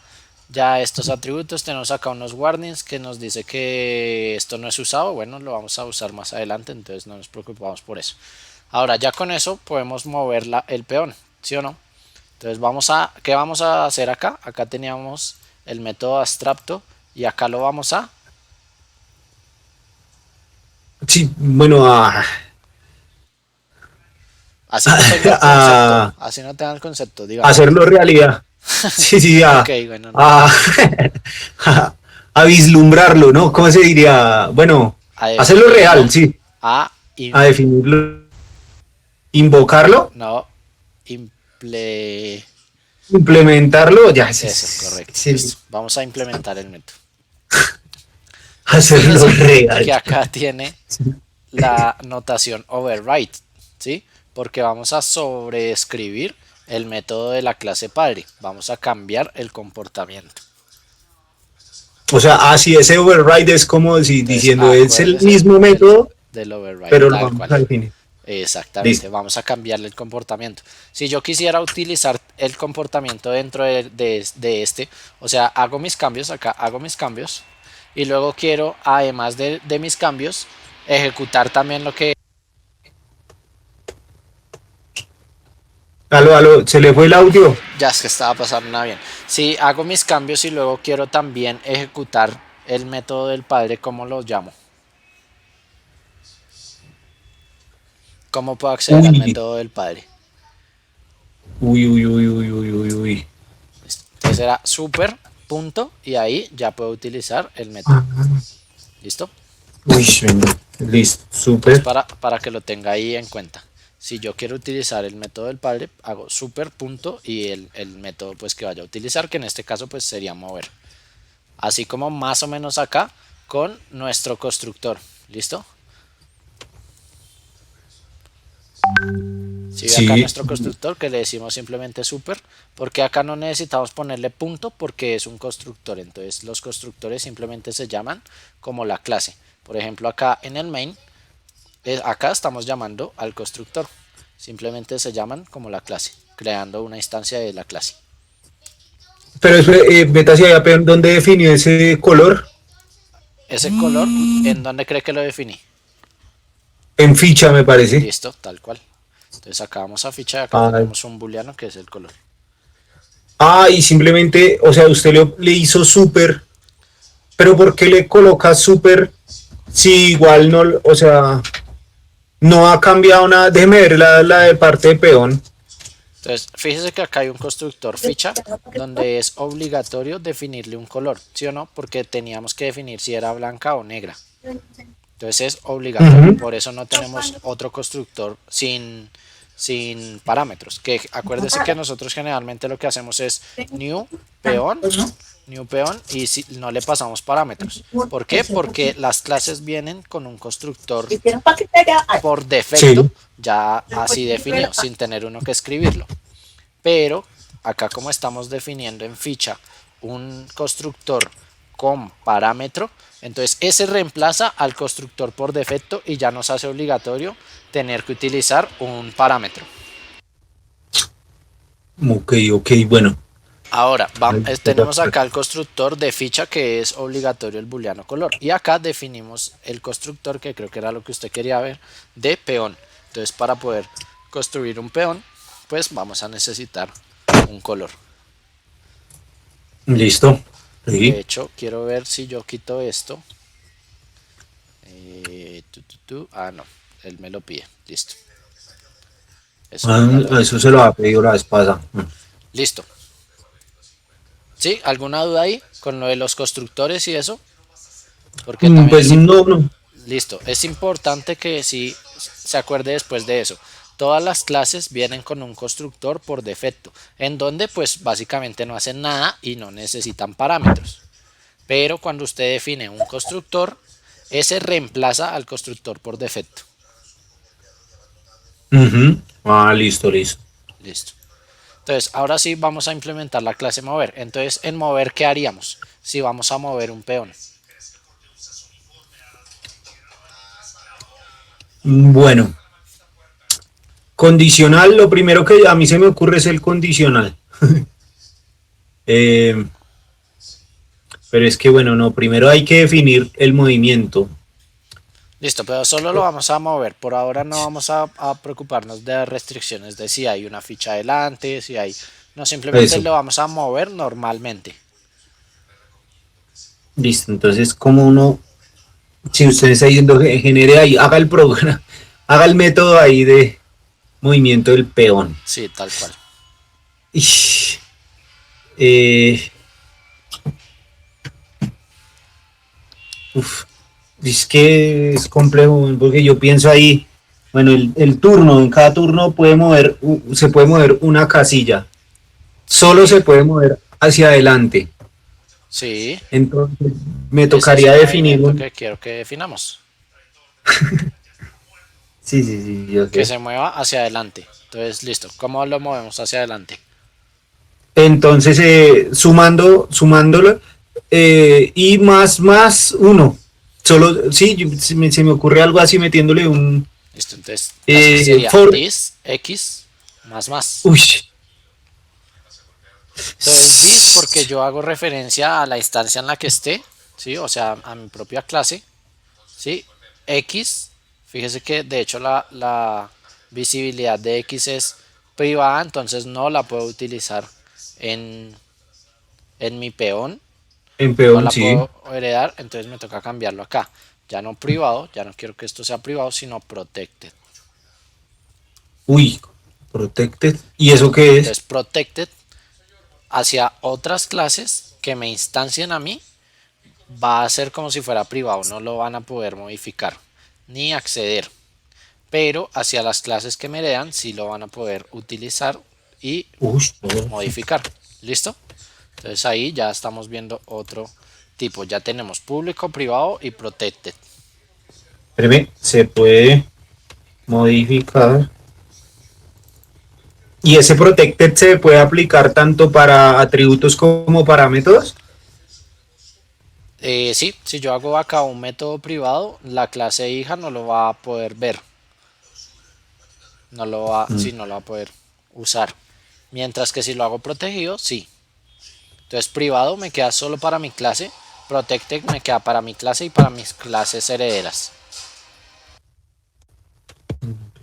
ya estos atributos, tenemos acá unos warnings que nos dice que esto no es usado, bueno, lo vamos a usar más adelante, entonces no nos preocupamos por eso. Ahora ya con eso podemos mover el peón, ¿sí o no? Entonces ¿qué vamos a hacer acá? Acá teníamos el método abstracto y acá lo vamos a Sí, bueno, así no tenga el concepto, así no tenga el concepto, dígame. hacerlo realidad. Sí, Ok, bueno, no. a, a vislumbrarlo, ¿no? ¿Cómo se diría? Bueno, A hacerlo definirlo, real, sí. a A definirlo. Invocarlo, no, imple... implementarlo, ya. Eso, correcto. Sí, Listo. Vamos a implementar el método. hacerlo Fíjese real. que acá tiene la notación override, ¿sí? Porque vamos a sobreescribir el método de la clase padre. Vamos a cambiar el comportamiento. O sea, sí, ese override es como si Entonces, diciendo, es el acuérdese mismo método, del override, pero lo tal vamos cual. a definir. Exactamente, Listo. vamos a cambiarle el comportamiento. Si yo quisiera utilizar el comportamiento dentro de este, o sea, hago mis cambios, acá hago mis cambios, y luego quiero, además de mis cambios, ejecutar también lo que... Aló, se le fue el audio. Ya es que estaba pasando nada bien. Si hago mis cambios y luego quiero también ejecutar el método del padre, ¿cómo lo llamo? ¿Cómo puedo acceder al Uy, método del padre? uy. Entonces era super punto y ahí ya puedo utilizar el método. ¿Listo? Uy, listo, Entonces súper. para que lo tenga ahí en cuenta. Si yo quiero utilizar el método del padre, hago super punto y el método pues que vaya a utilizar, que en este caso pues sería mover. Así como más o menos acá con nuestro constructor. ¿Listo? Si ve acá Sí, nuestro constructor que le decimos simplemente super, porque acá no necesitamos ponerle punto porque es un constructor, entonces los constructores simplemente se llaman como la clase. Por ejemplo, acá en el main, acá estamos llamando al constructor, simplemente se llaman como la clase, creando una instancia de la clase. pero eso, vete hacia allá, pero ¿dónde definió ese color? Ese color, ¿en dónde cree que lo definí? En ficha, me parece. Listo, tal cual. Entonces acá vamos a ficha y acá Ah, tenemos un booleano que es el color. y simplemente, o sea, usted le hizo súper, pero ¿por qué le coloca súper si igual no, o sea, no ha cambiado nada? Déjeme ver la de parte de peón. Entonces, fíjese que acá hay un constructor ficha donde es obligatorio definirle un color, ¿sí o no? Porque teníamos que definir si era blanca o negra. Entonces es obligatorio. Ujú. Por eso no tenemos otro constructor sin parámetros. Que acuérdese que nosotros generalmente lo que hacemos es new peón, new peón y si no le pasamos parámetros. ¿Por qué? Porque las clases vienen con un constructor por defecto Sí. ya así definido, sin tener uno que escribirlo. Pero acá como estamos definiendo en ficha un constructor con parámetro, entonces ese reemplaza al constructor por defecto y ya nos hace obligatorio tener que utilizar un parámetro. Ok, ok, bueno. Ahora, Ahí tenemos está. acá el constructor de ficha que es obligatorio el booleano color. Y acá definimos el constructor, que creo que era lo que usted quería ver, de peón. Entonces, para poder construir un peón, pues vamos a necesitar un color. Listo. De Sí. hecho, quiero ver si yo quito esto. No, él me lo pide. Listo. Eso ya lo... Eso se lo ha pedido la vez pasada. Listo. ¿Sí? ¿Alguna duda ahí con lo de los constructores y eso? Porque también Pues no, no. listo. Es importante que sí se acuerde después de eso. Todas las clases vienen con un constructor por defecto, en donde pues básicamente no hacen nada y no necesitan parámetros. Pero cuando usted define un constructor, ese reemplaza al constructor por defecto. Ujú. Ah, listo, listo. Listo. Entonces, ahora sí vamos a implementar la clase mover. Entonces, en mover, ¿qué haríamos? Si vamos a mover un peón. Bueno, condicional, lo primero que a mí se me ocurre es el condicional. Eh, pero es que, bueno, no, primero hay que definir el movimiento. Listo, pero solo lo vamos a mover. Por ahora no vamos a preocuparnos de restricciones de si hay una ficha adelante, si hay... No, simplemente Eso, lo vamos a mover normalmente. listo. Entonces, como uno, si usted está diciendo que genere ahí, haga el programa, haga el método ahí de movimiento del peón. Sí, tal cual. Ish, eh, uf, es que es complejo porque yo pienso ahí, bueno, el turno, en cada turno puede mover, se puede mover una casilla, solo Sí, se puede mover hacia adelante. sí. Entonces me Ese es tocaría el definir movimiento un... que quiero que definamos. Sí, sí, sí, yo Que sé. se mueva hacia adelante. Entonces, listo. ¿Cómo lo movemos hacia adelante? Entonces, sumándolo, y más uno. Solo, sí, se me ocurre algo así metiéndole un Listo, entonces así sería for. this x más más. Uy. Entonces this porque yo hago referencia a la instancia en la que esté, ¿sí? O sea, a mi propia clase, ¿sí? X, fíjese que de hecho la visibilidad de X es privada, entonces no la puedo utilizar en, en mi peón, En no peón, la sí. puedo heredar, entonces me toca cambiarlo acá. Ya no privado, ya no quiero que esto sea privado, sino protected. Uy, protected. ¿Y eso ¿Listo? qué es? Entonces protected hacia otras clases que me instancien a mí va a ser como si fuera privado, no lo van a poder modificar ni acceder, pero hacia las clases que me heredan sí lo van a poder utilizar y Uy, modificar. ¿Listo? Entonces ahí ya estamos viendo otro tipo, ya tenemos público, privado y protected. espérame, se puede modificar. ¿Y ese protected se puede aplicar tanto para atributos como para métodos? Sí, si yo hago acá un método privado, la clase hija no lo va a poder ver, Mm. sí, no lo va a poder usar. Mientras que si lo hago protegido, sí. Entonces privado me queda solo para mi clase, protected me queda para mi clase y para mis clases herederas.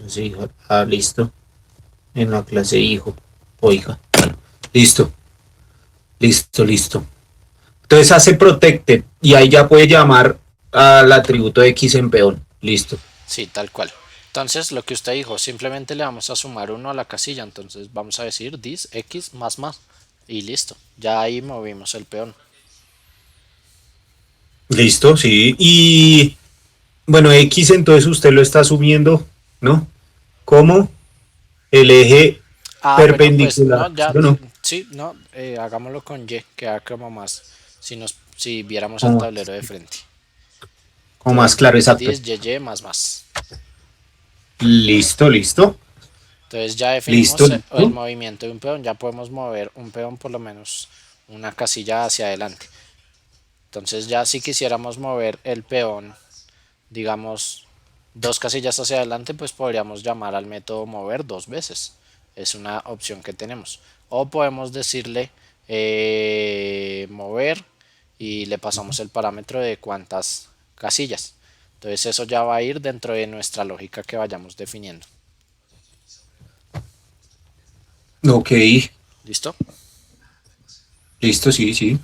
Sí, listo. En la clase hijo o hija. Bueno, listo, listo, listo. Entonces hace protected y ahí ya puede llamar al atributo X en peón. Listo. Sí, tal cual. Entonces lo que usted dijo, simplemente le vamos a sumar uno a la casilla, entonces vamos a decir this x más más y listo. Ya ahí movimos el peón. Listo, sí. bueno, X entonces usted lo está asumiendo, ¿no? Como el eje Bueno, pues perpendicular, no, ¿sí ya, o no? sí, no, hagámoslo con Y, queda como más, si viéramos el Como, tablero de frente. como más Entonces, claro, exacto. this, Y, más, más. Listo, listo, Entonces ya listo, definimos el listo. movimiento de un peón, ya podemos mover un peón por lo menos una casilla hacia adelante. Entonces ya si quisiéramos mover el peón, digamos, dos casillas hacia adelante, pues podríamos llamar al método mover dos veces. Es una opción que tenemos. O podemos decirle mover y le pasamos el parámetro de cuántas casillas. Entonces eso ya va a ir dentro de nuestra lógica que vayamos definiendo. Ok, ¿Listo? listo, sí, sí.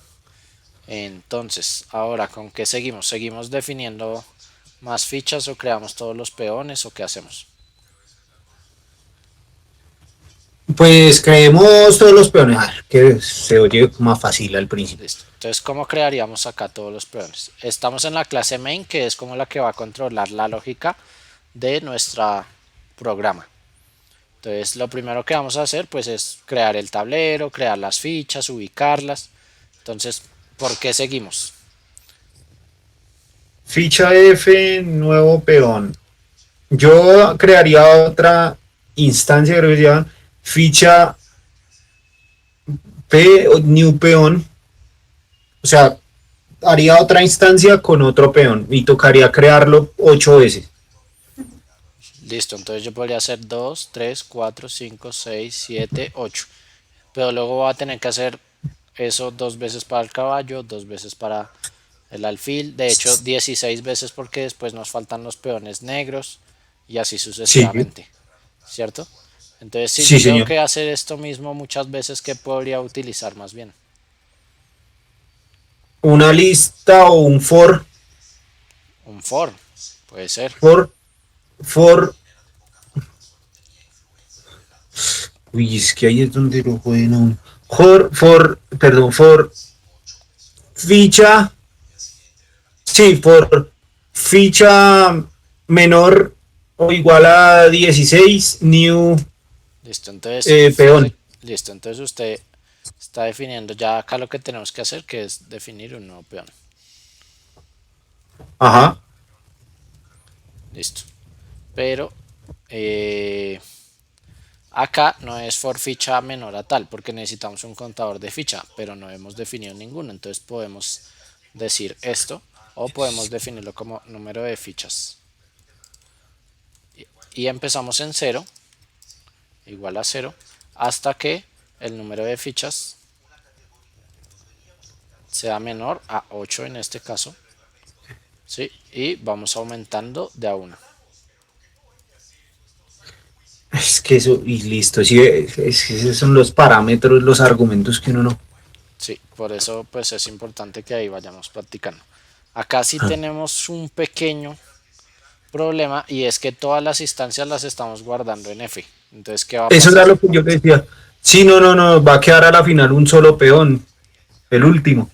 Entonces, ahora, ¿con qué seguimos? ¿Seguimos definiendo más fichas o creamos todos los peones o qué hacemos? Pues creemos todos los peones, que se oye más fácil al principio. Listo. Entonces, ¿cómo crearíamos acá todos los peones? Estamos en la clase main, que es como la que va a controlar la lógica de nuestro programa. Entonces, lo primero que vamos a hacer, pues, es crear el tablero, crear las fichas, ubicarlas. Entonces, ¿por qué seguimos? Ficha F, nuevo peón. Yo crearía otra instancia, creo que se llama ficha P, new peón. O sea, haría otra instancia con otro peón y tocaría crearlo 8 veces. Listo, entonces yo podría hacer 2, 3, 4, 5, 6, 7, 8. Pero luego va a tener que hacer eso dos veces para el caballo, dos veces para el alfil, de hecho 16 veces porque después nos faltan los peones negros y así Sí, sucesivamente, ¿cierto? Entonces si sí, yo tengo señor. que hacer esto mismo muchas veces, ¿qué podría utilizar más bien? Una lista o un Un for, puede ser. for, for. Uy, es que ahí es donde lo pueden uno. Perdón, for ficha. Sí, por ficha menor o igual a 16 new Listo, entonces fíjese, peón. listo, entonces usted está definiendo ya acá lo que tenemos que hacer, que es definir un nuevo peón. Ajá. Listo. Pero acá no es for ficha menor a tal, porque necesitamos un contador de ficha, pero no hemos definido ninguno. Entonces podemos decir esto o podemos definirlo como número de fichas. Y empezamos en 0, igual a 0, hasta que el número de fichas sea menor a 8 en este caso. ¿Sí? Y vamos aumentando de a 1. Es que eso, y listo. Sí, es que esos son los parámetros, los argumentos que uno no. Sí, por eso pues es importante que ahí vayamos practicando. Acá sí Ah. tenemos un pequeño problema y es que todas las instancias las estamos guardando en F. Entonces, ¿qué va a Eso era pasar? lo que yo le decía. Sí, no, no, no, va a quedar a la final un solo peón, el último.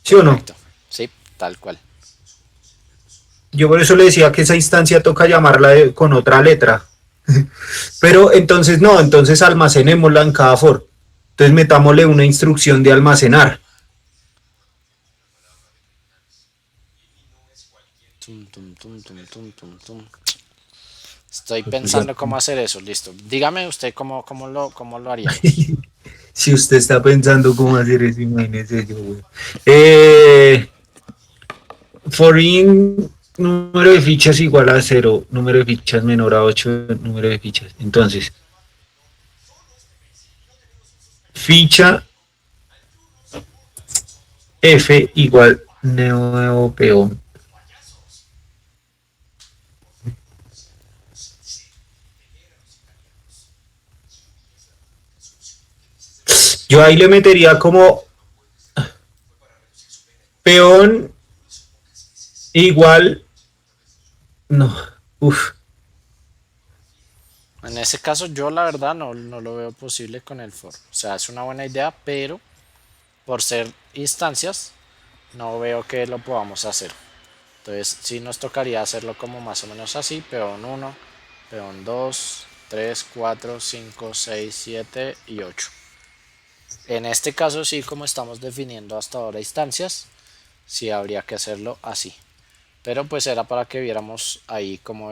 ¿Sí o no? Correcto. Sí, tal cual. Yo por eso le decía que esa instancia toca llamarla con otra letra. Pero entonces no, entonces almacenémosla en cada for. Entonces metámosle una instrucción de almacenar. Tum, tum, tum, tum, tum, tum, tum. Estoy pensando cómo hacer eso. Listo. Dígame usted cómo lo haríamos. Si usted está pensando cómo hacer eso, imagínese yo, güey. Eh, for in número de fichas igual a 0, número de fichas menor a 8, número de fichas. Entonces, ficha F igual nuevo peón. Yo ahí le metería como peón igual. No, uff. En ese caso, yo la verdad no lo veo posible con el for. O sea, es una buena idea, pero por ser instancias, no veo que lo podamos hacer. Entonces sí nos tocaría hacerlo como más o menos así, peón 1, peón 2, 3, 4, 5, 6, 7 y 8. En este caso sí, como estamos definiendo hasta ahora instancias, sí habría que hacerlo así. Pero pues era para que viéramos ahí cómo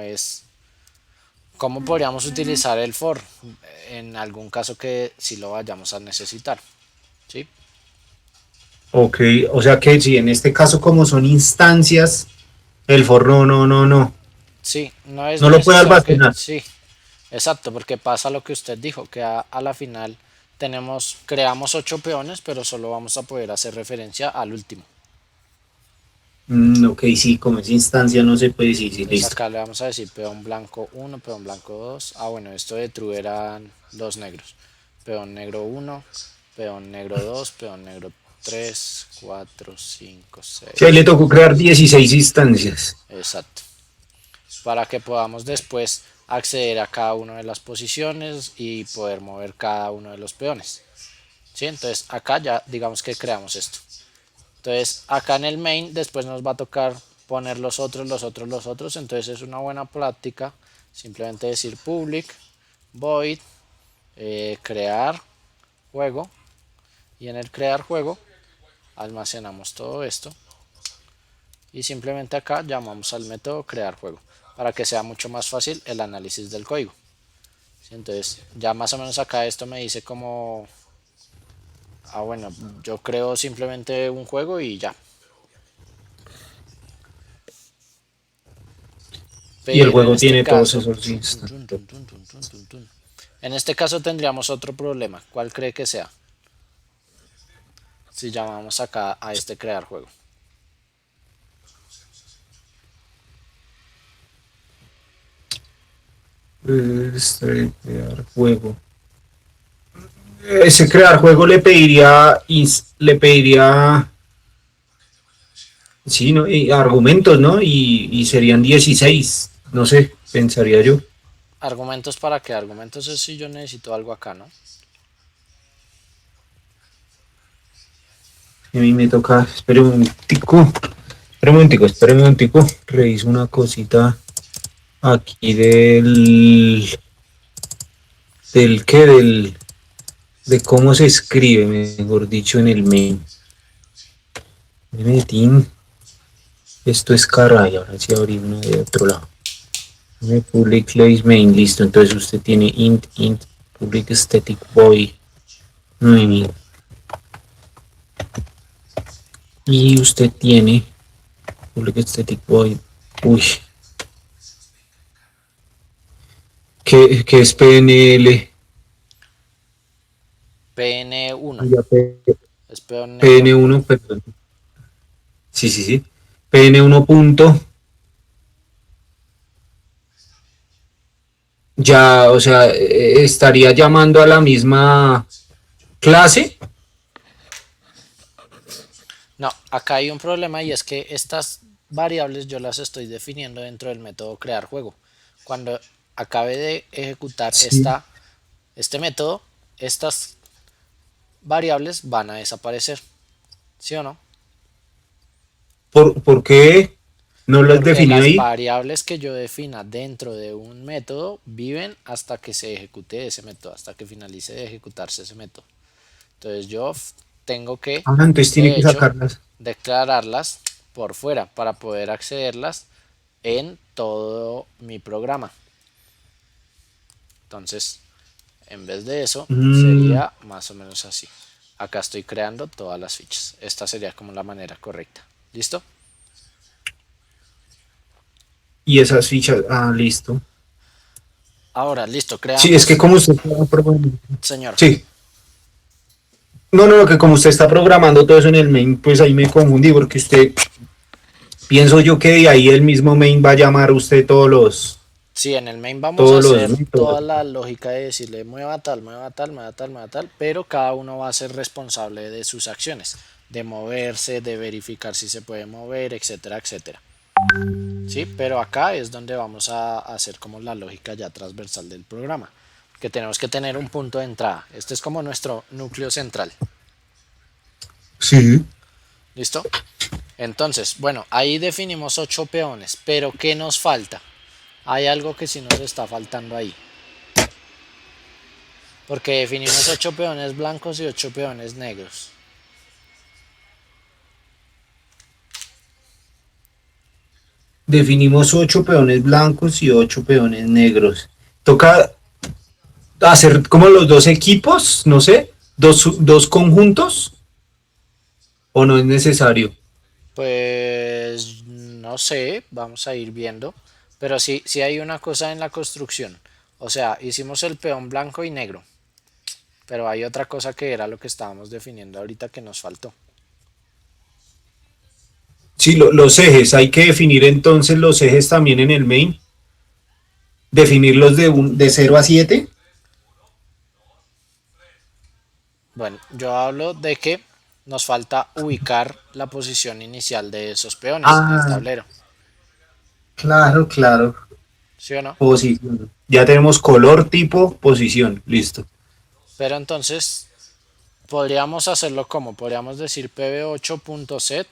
podríamos utilizar el for en algún caso que sí lo vayamos a necesitar. ¿Sí? Ok, o sea que si en este caso como son instancias, el for Sí, no es no lo puede necesario que... almacenar. Sí, exacto, porque pasa lo que usted dijo, que a la final creamos 8 peones, pero solo vamos a poder hacer referencia al último. Ok, sí, como es instancia no se puede decir, sí, Entonces listo. acá le vamos a decir peón blanco 1, peón blanco 2. Ah, bueno, esto de true eran los negros. Peón negro 1, peón negro 2, peón negro 3, 4, 5, Sí, ahí le 6. tocó crear 16 instancias. Exacto. Para que podamos después acceder a cada una de las posiciones y poder mover cada uno de los peones. ¿Sí? Entonces acá ya digamos que creamos esto. Entonces acá en el main después nos va a tocar poner los otros, los otros, los otros. Entonces es una buena práctica simplemente decir public void crear juego, y en el crear juego almacenamos todo esto y simplemente acá llamamos al método crear juego para que sea mucho más fácil el análisis del código. ¿Sí? Entonces ya más o menos acá esto me dice como bueno, yo creo simplemente un juego y ya. Y el Pero en juego este tiene todos caso, esos instancias. en este caso tendríamos otro problema. ¿Cuál cree que sea? Si llamamos acá a este crear juego. Crear juego. Ese crear juego le pediría, sí, ¿no? Y argumentos, ¿no? Y serían 16, no sé, pensaría yo. ¿Argumentos para qué? Argumentos es si yo necesito algo acá, ¿no? A mí me toca, espere un momentico, reviso una cosita aquí de cómo se escribe, mejor dicho, en el main. Metin, esto es caray, ahora sí abrí uno de otro lado. Public place main, listo, entonces usted tiene int, public static void, y usted tiene public static void, uy, que es PNL, PN1 ya, es peón negro 1. PN1, perdón, sí, PN1 punto, ya, o sea, estaría llamando a la misma clase. No, acá hay un problema y es que estas variables yo las estoy definiendo dentro del método crear juego. Cuando acabe de ejecutar Sí. este método, estas variables van a desaparecer. ¿Sí o no? ¿Por qué no las Porque definió las ahí? variables que yo defina dentro de un método viven hasta que se ejecute ese método, hasta que finalice de ejecutarse ese método. Entonces yo tengo que, Ah, entonces tiene de que hecho, sacarlas. declararlas por fuera para poder accederlas en todo mi programa. Entonces, en vez de eso, Mm, sería más o menos así. Acá estoy creando todas las fichas. Esta sería como la manera correcta. ¿Listo? y esas fichas, listo. Ahora, listo, Sí, es que creamos, como usted está programando. señor. Sí. No, que como usted está programando todo eso en el main, pues ahí me confundí, porque pienso yo que de ahí el mismo main va a llamar a usted Sí, en el main vamos a todos los hacer métodos. toda la lógica de decirle mueva tal, mueva tal, mueva tal, mueva tal, pero cada uno va a ser responsable de sus acciones, de moverse, de verificar si se puede mover, etcétera, etcétera. Sí, pero acá es donde vamos a hacer como la lógica ya transversal del programa, que tenemos que tener un punto de entrada. Este es como nuestro núcleo central. Sí. ¿Listo? Entonces, bueno, ahí definimos 8 peones, pero ¿qué nos falta? Hay algo que sí nos está faltando ahí. Porque definimos 8 peones blancos y 8 peones negros. Definimos 8 peones blancos y 8 peones negros. Toca hacer como los dos equipos, no sé, dos conjuntos, o no es necesario. Pues no sé, vamos a ir viendo. Pero sí, sí hay una cosa en la construcción. O sea, hicimos el peón blanco y negro. Pero hay otra cosa que era lo que estábamos definiendo ahorita que nos faltó. Sí, los ejes, hay que definir entonces los ejes también en el main, definirlos de 0 a 7. Bueno, yo hablo de que nos falta ubicar la posición inicial de esos peones en el Ah, tablero. claro, claro. ¿Sí o no? Posición. Ya tenemos color, tipo, posición. Listo. Pero entonces podríamos hacerlo como, podríamos decir pb8.set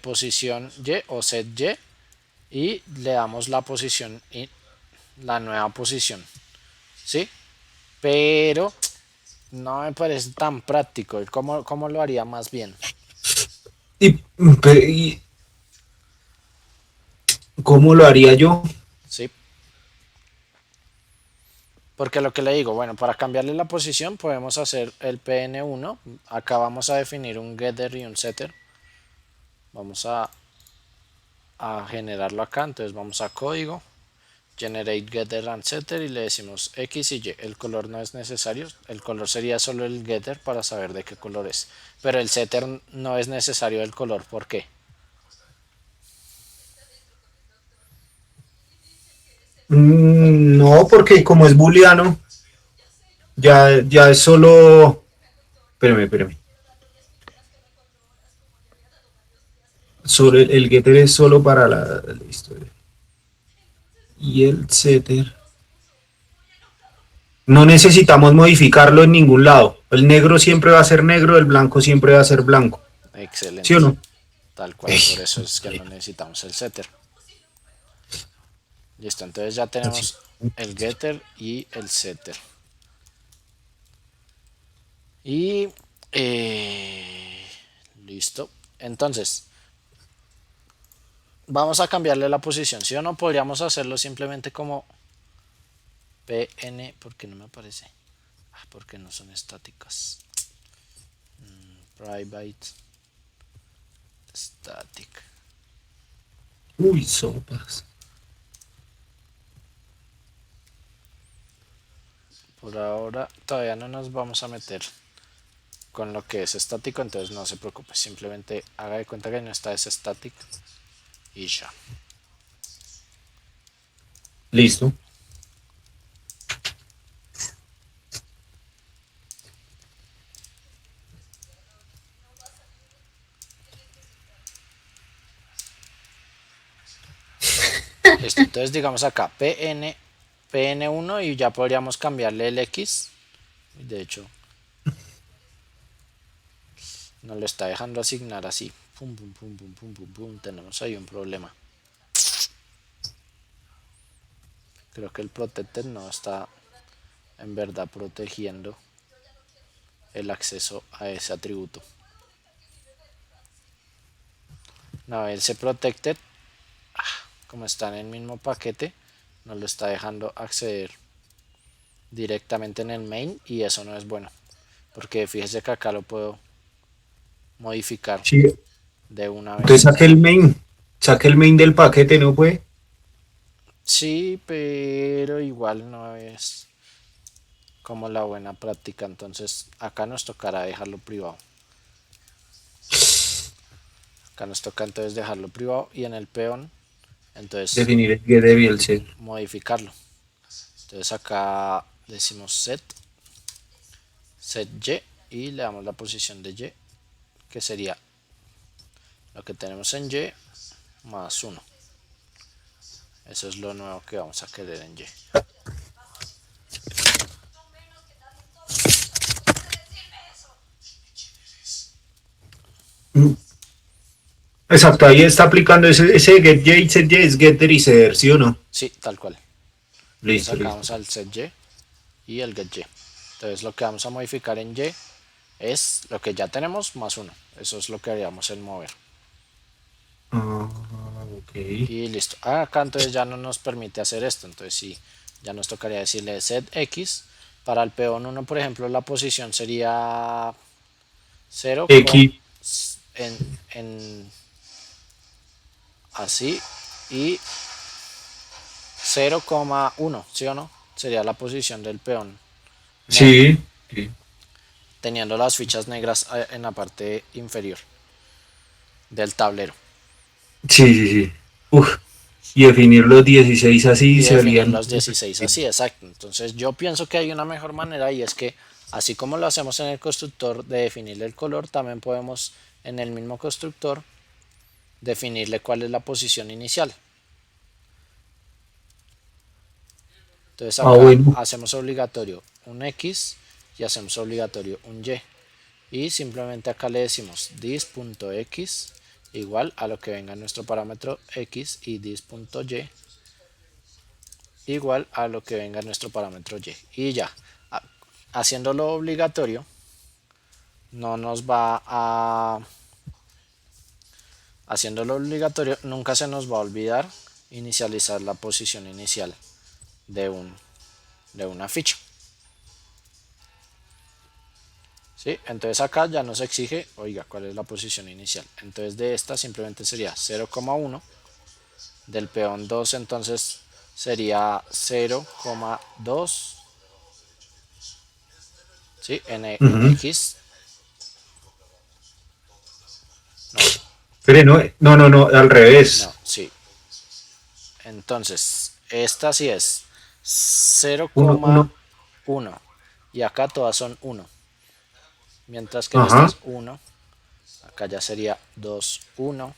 posición y o set y le damos la posición y la nueva posición, ¿sí? Pero no me parece tan práctico. ¿Cómo lo haría más bien? ¿Y, y cómo lo haría yo? ¿Sí? Porque lo que le digo, bueno, para cambiarle la posición podemos hacer el pn1. Acá vamos a definir un getter y un setter. Vamos a generarlo acá. Entonces vamos a código, generate getter and setter y le decimos x y y. El color no es necesario, el color sería solo el getter para saber de qué color es, pero el setter no es necesario el color. ¿Por qué? No, porque como es booleano, ya es solo. Espérame, espérame. Sobre el getter es solo para la historia. Y el setter. No necesitamos modificarlo en ningún lado. El negro siempre va a ser negro, el blanco siempre va a ser blanco. ¿Sí o Excelente, no? tal cual, Ey, por eso es que no necesitamos el setter. Listo, entonces ya así. tenemos el getter y el setter. Y listo. Entonces, vamos a cambiarle la posición. Si o no, podríamos hacerlo simplemente como pn, porque no me aparece. Porque no son estáticas. Private static. Uy, sopas. Por ahora todavía no nos vamos a meter con lo que es estático, entonces no se preocupe, simplemente haga de cuenta que no está ese static y ya. Listo. Listo, entonces digamos acá pn1 y ya podríamos cambiarle el x. De hecho, nos lo está dejando asignar así. Pum, pum, pum, pum, pum, pum, pum. Tenemos ahí un problema. Creo que el protected no está en verdad protegiendo el acceso a ese atributo. No, ese protected, como está en el mismo paquete, nos lo está dejando acceder directamente en el main y eso no es bueno, porque fíjese que acá lo puedo modificar Sí. de una Entonces vez. saque el main del paquete, ¿no puede? Sí, pero igual no es como la buena práctica, entonces acá nos tocará dejarlo privado. Acá nos toca entonces dejarlo privado y en el peón entonces Definir el getter y el set. modificarlo. Entonces acá decimos set y le damos la posición de y, que sería lo que tenemos en y más 1. Eso es lo nuevo que vamos a querer en y. Exacto, ahí está aplicando ese get y set y es getter y setter, ¿sí o no? Sí, tal cual. Entonces Listo, acá listo. vamos al set y y el get y. Entonces lo que vamos a modificar en y es lo que ya tenemos más 1. Eso es lo que haríamos en mover. Ah, ok. Y listo. Acá entonces ya no nos permite hacer esto. Entonces sí, ya nos tocaría decirle set x. Para el peón 1, por ejemplo, la posición sería 0 X, en, en así y 0,1, ¿sí o no? Sería la posición del peón negro, sí. Sí, teniendo las fichas negras en la parte inferior del tablero. sí, sí. Sí. Uf, y definir los 16 así Y definir serían... los 16 así, exacto. Entonces yo pienso que hay una mejor manera y es que así como lo hacemos en el constructor de definirle el color, también podemos en el mismo constructor definirle cuál es la posición inicial. Entonces Ah, acá bueno. hacemos obligatorio un X y hacemos obligatorio un Y. Y simplemente acá le decimos this.x igual a lo que venga nuestro parámetro X y this.y igual a lo que venga nuestro parámetro Y. Y ya, haciéndolo obligatorio, no nos va a... Haciéndolo obligatorio, nunca se nos va a olvidar inicializar la posición inicial de, de una ficha. ¿Sí? Entonces acá ya nos exige, oiga, cuál es la posición inicial. Entonces de esta simplemente sería 0,1. Del peón 2 entonces sería 0,2. ¿Sí? En Ujú. X. No, Pero no, no, no, no, al no, revés. sí. Entonces, esta sí es cero Uno, coma uno. uno y acá todas son uno. Mientras que en Ajá. estas 1, acá ya sería 2 1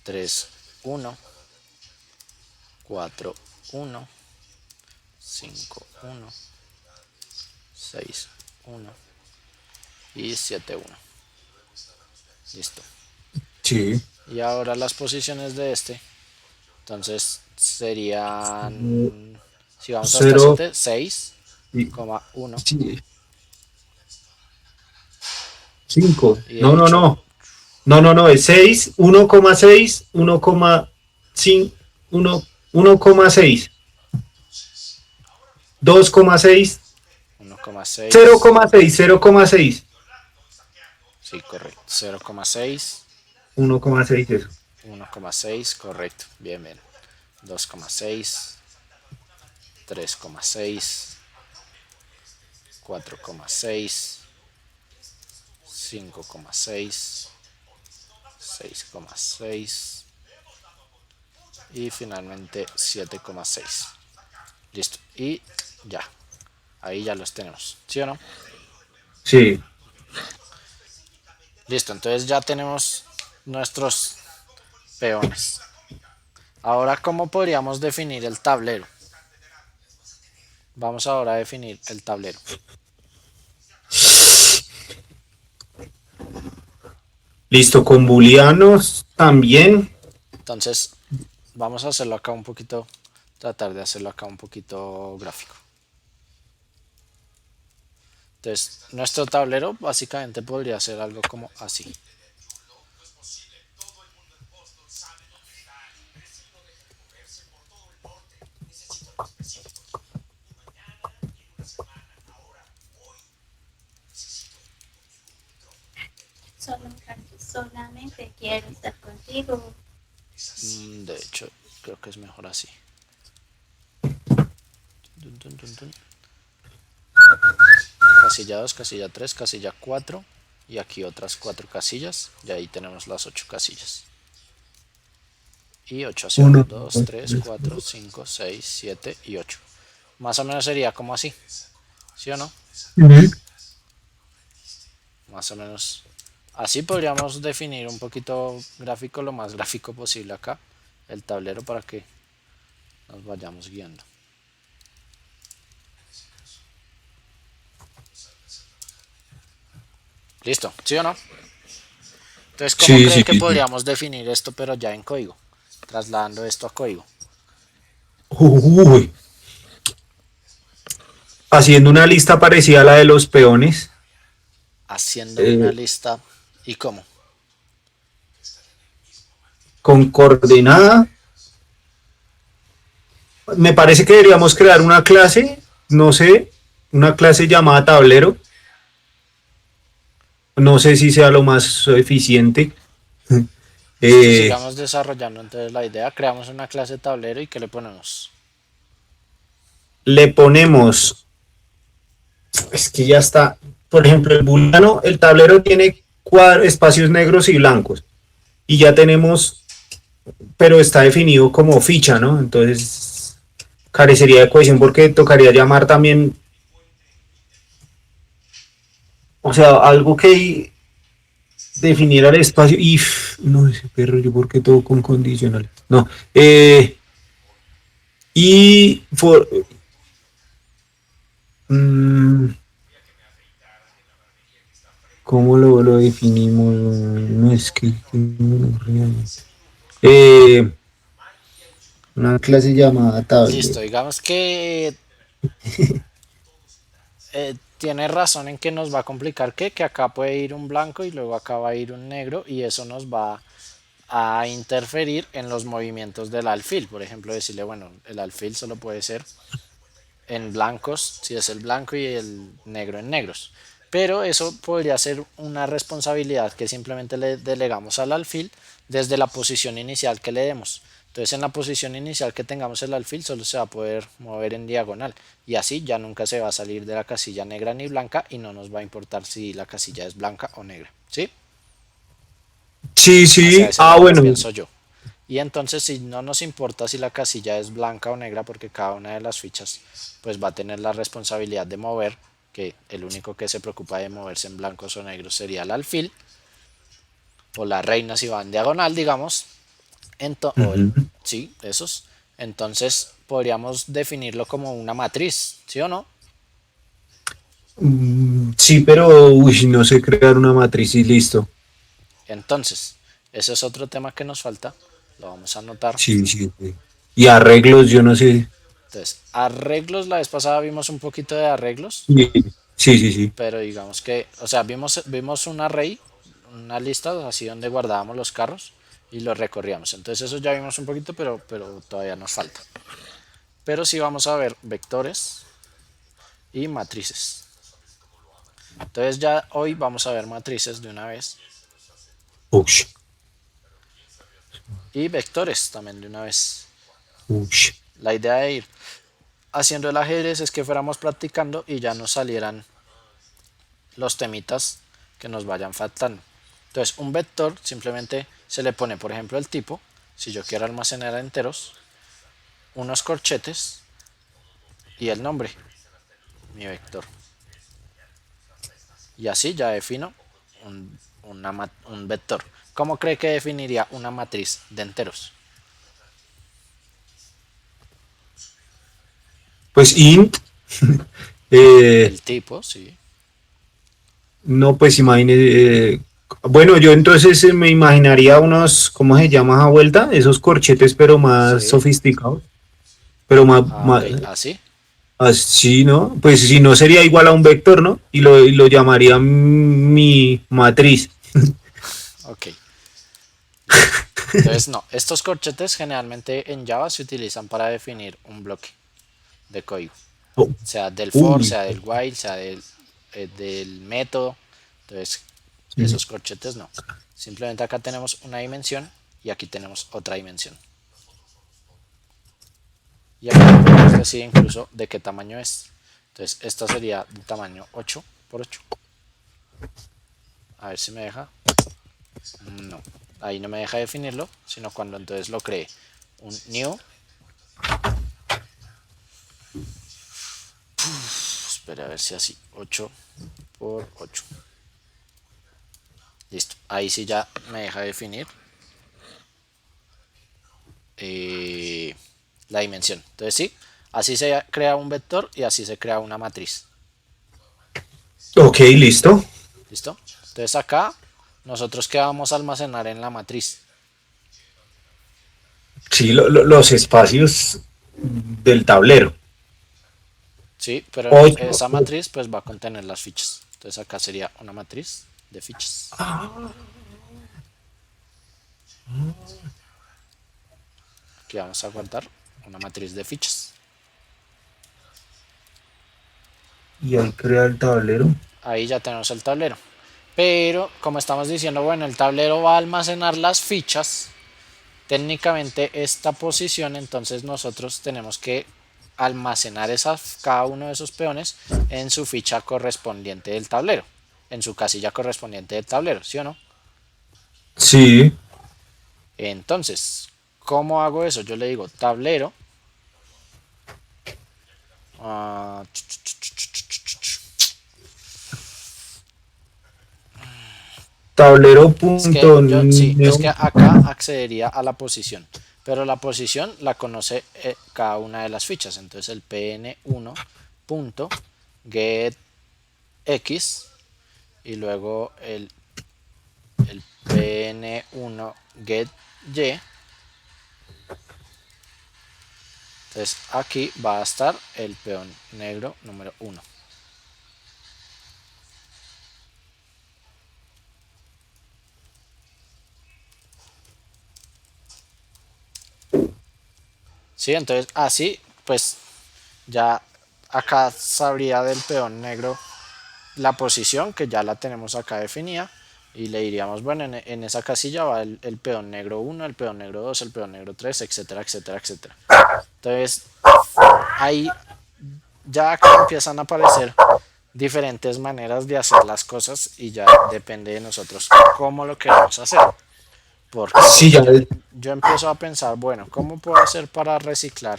3 1 4 1 5 1 6 1 y 7 1. Listo. Sí. Y ahora las posiciones de este, entonces serían, si vamos hasta Cero. 7, Y- 6,1 sí, 5. y No, de no, hecho no. No, no, no, es 6, 1,6, 1,5, 1,6, 2,6, 1,6, 0,6, 0,6, sí, correcto, 0,6, 1,6 eso. 1,6, correcto, bien, bien, 2,6, 3,6, 4,6, 5,6, 6,6 y finalmente 7,6. Listo. Y ya. Ahí ya los tenemos. ¿Sí o no? Sí. Listo. Entonces ya tenemos nuestros peones. Ahora, ¿cómo podríamos definir el tablero? Vamos ahora a definir el tablero. Listo, con booleanos también. Entonces, vamos a hacerlo acá un poquito, tratar de hacerlo acá un poquito gráfico. Entonces, nuestro tablero básicamente podría ser algo como así. Solamente quiero estar contigo. De hecho, creo que es mejor así. Dun, dun, dun, dun. Casilla 2, casilla 3, casilla 4 y aquí otras 4 casillas y ahí tenemos las 8 casillas. Y 8 así, 1, 1, 2, 2, 3, 3, 4, 5, 6, 7 y 8. Más o menos sería como así, ¿sí o no? Más o menos así podríamos definir un poquito gráfico, lo más gráfico posible acá, el tablero para que nos vayamos guiando. Listo, ¿sí o no? Entonces, ¿cómo Sí, cree sí, que sí. podríamos definir esto, pero ya en código? Trasladando esto a código. Uy, haciendo una lista parecida a la de los peones, Haciendo una eh, lista. ¿Y cómo? con coordenada. Me parece que deberíamos crear una clase, no sé, una clase llamada tablero. No sé si sea lo más eficiente. Listo, Eh, sigamos desarrollando entonces la idea. Creamos una clase tablero y ¿qué le ponemos? le ponemos, es que ya está, por ejemplo, el booleano, el tablero tiene espacios negros y blancos. Y ya tenemos, pero está definido como ficha, ¿no? Entonces carecería de cohesión porque tocaría llamar también, o sea, algo que definiera el espacio. Y no, ese perro, yo porque todo con condicional. No. Y for, mm, ¿cómo lo definimos? No es que eh, una clase llamada Listo, tablero. digamos que tiene razón en que nos va a complicar que acá puede ir un blanco y luego acá va a ir un negro y eso nos va a interferir en los movimientos del alfil. Por ejemplo, decirle, bueno, el alfil solo puede ser en blancos, si es el blanco y el negro en negros. Pero eso podría ser una responsabilidad que simplemente le delegamos al alfil desde la posición inicial que le demos. Entonces en la posición inicial que tengamos el alfil solo se va a poder mover en diagonal y así ya nunca se va a salir de la casilla negra ni blanca y no nos va a importar si la casilla es blanca o negra. ¿Sí? Sí, Hacia sí. ese Ah, lado bueno. pienso yo. Y entonces si no nos importa si la casilla es blanca o negra porque cada una de las fichas pues va a tener la responsabilidad de mover, que el único que se preocupa de moverse en blancos o negros sería el alfil o la reina si va en diagonal, digamos, o el, Ujú. sí, esos. Entonces podríamos definirlo como una matriz, ¿sí o no? Sí, pero uy, no sé crear una matriz y listo. Entonces, ese es otro tema que nos falta, lo vamos a anotar. Sí, sí, sí. Y arreglos, yo no sé. Entonces, arreglos, la vez pasada vimos un poquito de arreglos, Sí, sí, sí, sí. pero digamos que, o sea, vimos un array, una lista así donde guardábamos los carros y los recorríamos. Entonces eso ya vimos un poquito, pero todavía nos falta. Pero sí vamos a ver vectores y matrices. Entonces ya hoy vamos a ver matrices de una vez Ush, y vectores también de una vez. ush. La idea de ir haciendo el ajedrez es que fuéramos practicando y ya nos salieran los temitas que nos vayan faltando. Entonces un vector simplemente se le pone, por ejemplo, el tipo, si yo quiero almacenar enteros, unos corchetes y el nombre, mi vector. Y así ya defino un vector. ¿Cómo cree que definiría una matriz de enteros? Pues int, eh, El tipo, sí. no, pues imagine, bueno, yo entonces me imaginaría unos, ¿cómo se llama a vuelta? Esos corchetes, pero más Sí. sofisticados, pero más, Ah, ok, así. así, ¿no? Pues si no sería igual a un vector, ¿no? Y lo llamaría mi matriz. Ok, listo. Entonces, no, estos corchetes generalmente en Java se utilizan para definir un bloque de código. Oh, Sea del for, uy, sea del while, sea del método. Entonces, sí. esos corchetes no. Simplemente acá tenemos una dimensión y aquí tenemos otra dimensión. Y aquí podemos decir incluso de qué tamaño es. Entonces, esta sería de tamaño 8 por 8. A ver si me deja. No, ahí no me deja definirlo, sino cuando entonces lo cree. Un new. Espera a ver si así. 8 por 8. Listo. Ahí sí ya me deja definir eh, la dimensión. Entonces sí, así se crea un vector y así se crea una matriz. Ok, listo. ¿Listo? Entonces acá nosotros qué vamos a almacenar en la matriz. Sí, los espacios del tablero. Sí, pero Ocho. esa matriz pues va a contener las fichas. Entonces acá sería una matriz de fichas. Aquí vamos a guardar una matriz de fichas. Y ahí crea el tablero. Ahí ya tenemos el tablero. Pero como estamos diciendo, bueno, el tablero va a almacenar las fichas. Técnicamente esta posición, entonces nosotros tenemos que almacenar cada uno de esos peones en su ficha correspondiente del tablero, en su casilla correspondiente del tablero, ¿sí o no? Sí. Entonces, ¿cómo hago eso? Yo le digo tablero. ah, Tablero es que punto yo, sí, es neo. que acá accedería a la posición, pero la posición la conoce cada una de las fichas. Entonces el pn1 punto get x y luego el pn1 get y. Entonces aquí va a estar el peón negro número 1. ¿Sí? Entonces así pues ya acá sabría del peón negro la posición, que ya la tenemos acá definida, y le diríamos, bueno, en esa casilla va el peón negro 1, el peón negro 2, el peón negro 3, etcétera, etcétera, etcétera. Entonces ahí ya acá empiezan a aparecer diferentes maneras de hacer las cosas y ya depende de nosotros cómo lo queremos hacer. Porque Sí, entonces ya. yo empiezo a pensar, bueno, ¿cómo puedo hacer para reciclar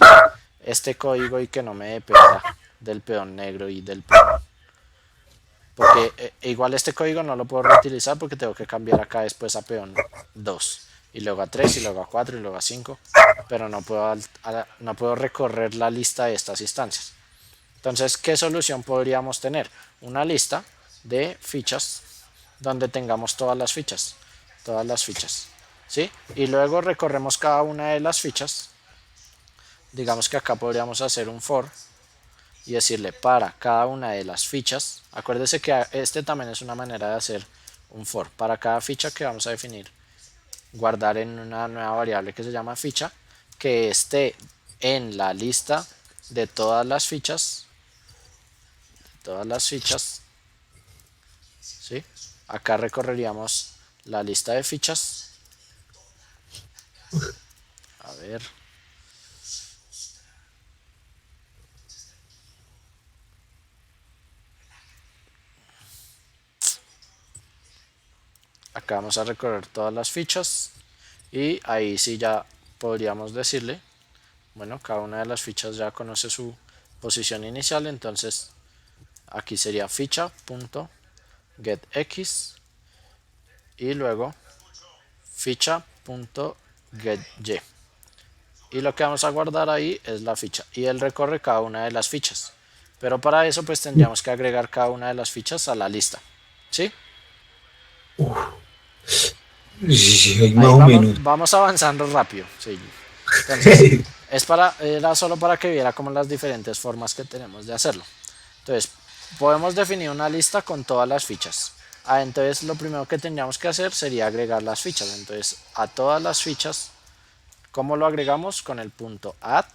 este código y que no me dependa del peón negro y del peón? Porque igual este código no lo puedo reutilizar porque tengo que cambiar acá después a peón 2 y luego a 3 y luego a 4 y luego a 5, pero no puedo recorrer la lista de estas instancias. Entonces, ¿qué solución podríamos tener? Una lista de fichas donde tengamos todas las fichas, ¿sí? Y luego recorremos cada una de las fichas. Digamos que acá podríamos hacer un for y decirle para cada una de las fichas. Acuérdese que este también es una manera de hacer un for. Para cada ficha que vamos a definir, guardar en una nueva variable que se llama ficha, que esté en la lista de todas las fichas, ¿sí? Acá recorreríamos la lista de fichas. A ver. Acá vamos a recorrer todas las fichas y ahí sí ya podríamos decirle, bueno, cada una de las fichas ya conoce su posición inicial, entonces aquí sería ficha.getX y luego ficha.getY. Y lo que vamos a guardar ahí es la ficha y él recorre cada una de las fichas. Pero para eso pues tendríamos que agregar cada una de las fichas a la lista. ¿Sí? Sí, más Ahí o vamos, menos. vamos avanzando rápido. Sí. Entonces, era solo para que viera como las diferentes formas que tenemos de hacerlo. Entonces, podemos definir una lista con todas las fichas. Entonces, lo primero que tendríamos que hacer sería agregar las fichas. Entonces, a todas las fichas, ¿cómo lo agregamos? Con el punto add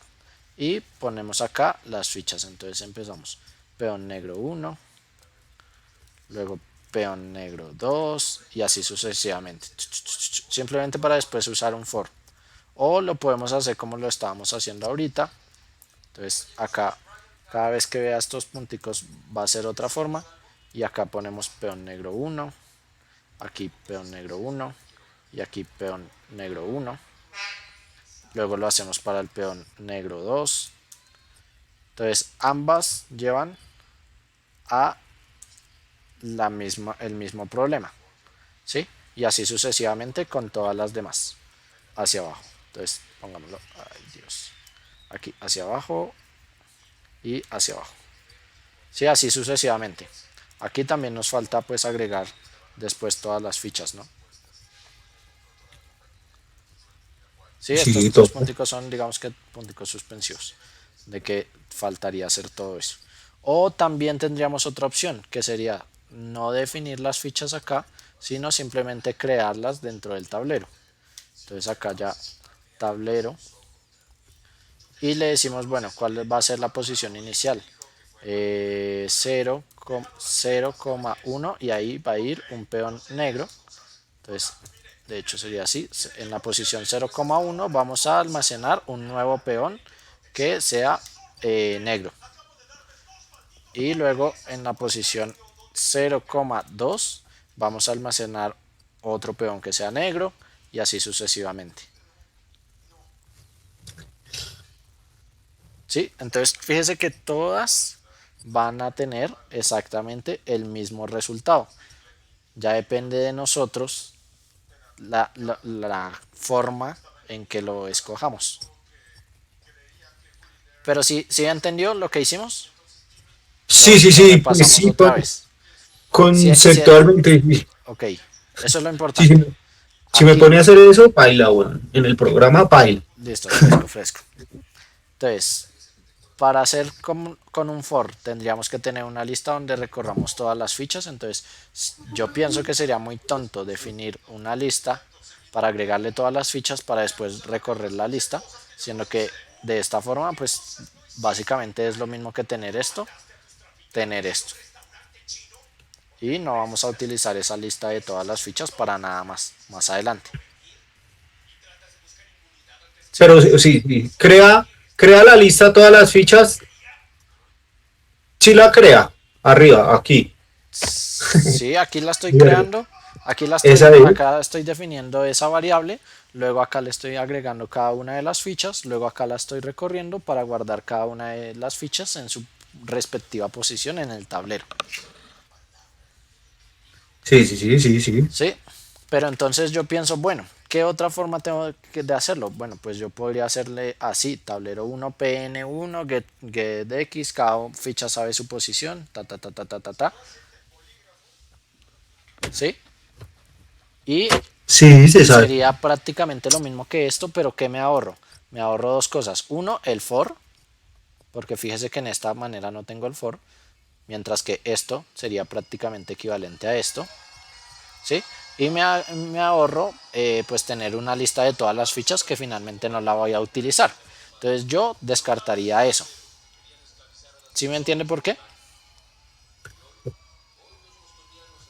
y ponemos acá las fichas. Entonces, empezamos peón negro 1, luego peón negro 2 y así sucesivamente. Simplemente para después usar un for. O lo podemos hacer como lo estábamos haciendo ahorita. Entonces acá cada vez que vea estos punticos va a ser otra forma. Y acá ponemos peón negro 1, aquí peón negro 1 y aquí peón negro 1. Luego lo hacemos para el peón negro 2. Entonces ambas llevan a el mismo problema, ¿sí? Y así sucesivamente con todas las demás hacia abajo. Entonces pongámoslo, ay Dios, aquí hacia abajo y hacia abajo, ¿sí? Así sucesivamente. Aquí también nos falta pues agregar después todas las fichas, ¿no? Sí, Sí, estos dos toca. punticos son, digamos que punticos suspensivos, de que faltaría hacer todo eso. O también tendríamos otra opción, que sería no definir las fichas acá, sino simplemente crearlas dentro del tablero. Entonces acá ya tablero y le decimos, bueno, cuál va a ser la posición inicial. 0,1 y ahí va a ir un peón negro. Entonces, de hecho sería así. En la posición 0,1 vamos a almacenar un nuevo peón que sea negro. Y luego en la posición 0,2 vamos a almacenar otro peón que sea negro y así sucesivamente. ¿Sí? Entonces fíjese que todas van a tener exactamente el mismo resultado. Ya depende de nosotros la forma en que lo escojamos. Pero si entendió lo que hicimos, Sí, sí, lo sí, pues repasamos sí, otra vez. Si conceptualmente. Sí, ok, eso es lo sí, importante. si me Aquí, pone a hacer eso, baila, bueno, en el programa baila. listo, fresco, fresco. Entonces, para hacer con un for tendríamos que tener una lista donde recorramos todas las fichas. Entonces yo pienso que sería muy tonto definir una lista para agregarle todas las fichas para después recorrer la lista, siendo que de esta forma pues básicamente es lo mismo que tener esto y no vamos a utilizar esa lista de todas las fichas para nada más adelante. ¿Sí? Pero sí, sí, crea la lista, todas las fichas, sí la crea, arriba, aquí. Sí, aquí la estoy Verde. creando, Esa es. acá estoy definiendo esa variable, luego acá le estoy agregando cada una de las fichas, luego acá la estoy recorriendo para guardar cada una de las fichas en su respectiva posición en el tablero. Sí, sí, sí, sí, sí. Sí, pero entonces yo pienso, bueno, ¿qué otra forma tengo de hacerlo? Bueno, pues yo podría hacerle así, tablero 1, pn1, get x, cada ficha sabe su posición, ¿sí? Y Sí, se sabe. sería prácticamente lo mismo que esto, pero ¿qué me ahorro? Me ahorro dos cosas. Uno, el for, porque fíjese que en esta manera no tengo el for, mientras que esto sería prácticamente equivalente a esto, ¿sí? Y me ahorro pues tener una lista de todas las fichas que finalmente no la voy a utilizar. Entonces yo descartaría eso. ¿Sí me entiende por qué?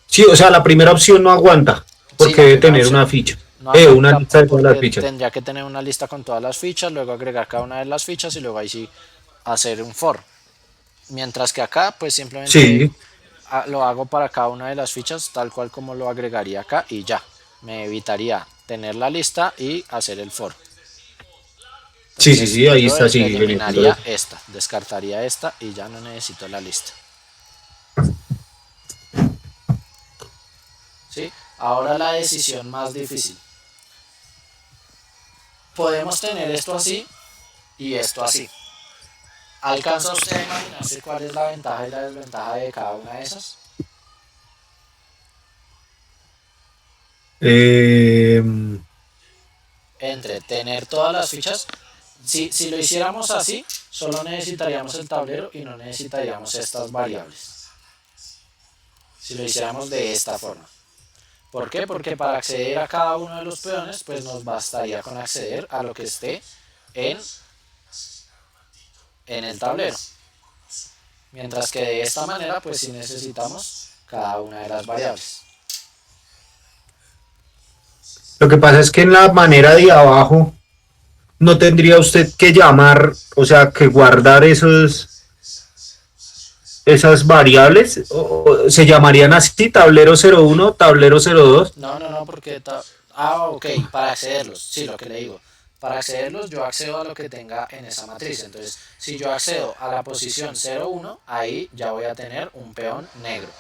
Sí, o sea, la primera opción no aguanta, Sí, porque la debe primera tener opción una ficha. no Una aguanta lista de todas las porque fichas. tendría que tener una lista con todas las fichas, luego agregar cada una de las fichas y luego ahí sí hacer un for. Mientras que acá pues simplemente Sí, lo hago para cada una de las fichas tal cual como lo agregaría acá y ya. Me evitaría tener la lista y hacer el for. sí, sí, Entonces sí, ahí yo está, sí, genial. eliminaría esta, descartaría esta y ya no necesito la lista. ¿Sí? Ahora la decisión más difícil. Podemos tener esto así y esto así. ¿Alcanza usted a imaginarse cuál es la ventaja y la desventaja de cada una de esas? Eh, Entre tener todas las fichas, si lo hiciéramos así, solo necesitaríamos el tablero y no necesitaríamos estas variables. Si lo hiciéramos de esta forma. ¿Por qué? Porque para acceder a cada uno de los peones, pues nos bastaría con acceder a lo que esté en, en el tablero. Mientras que de esta manera, pues sí necesitamos cada una de las variables. lo que pasa es que en la manera de abajo no tendría usted que llamar, o sea, que guardar esas variables, o se llamarían así, tablero 01, tablero 02. No, porque... ok, para accederlos, sí, lo que le digo. Para accederlos yo accedo a lo que tenga en esa matriz. Entonces, si yo accedo a la posición 01, ahí ya voy a tener un peón negro.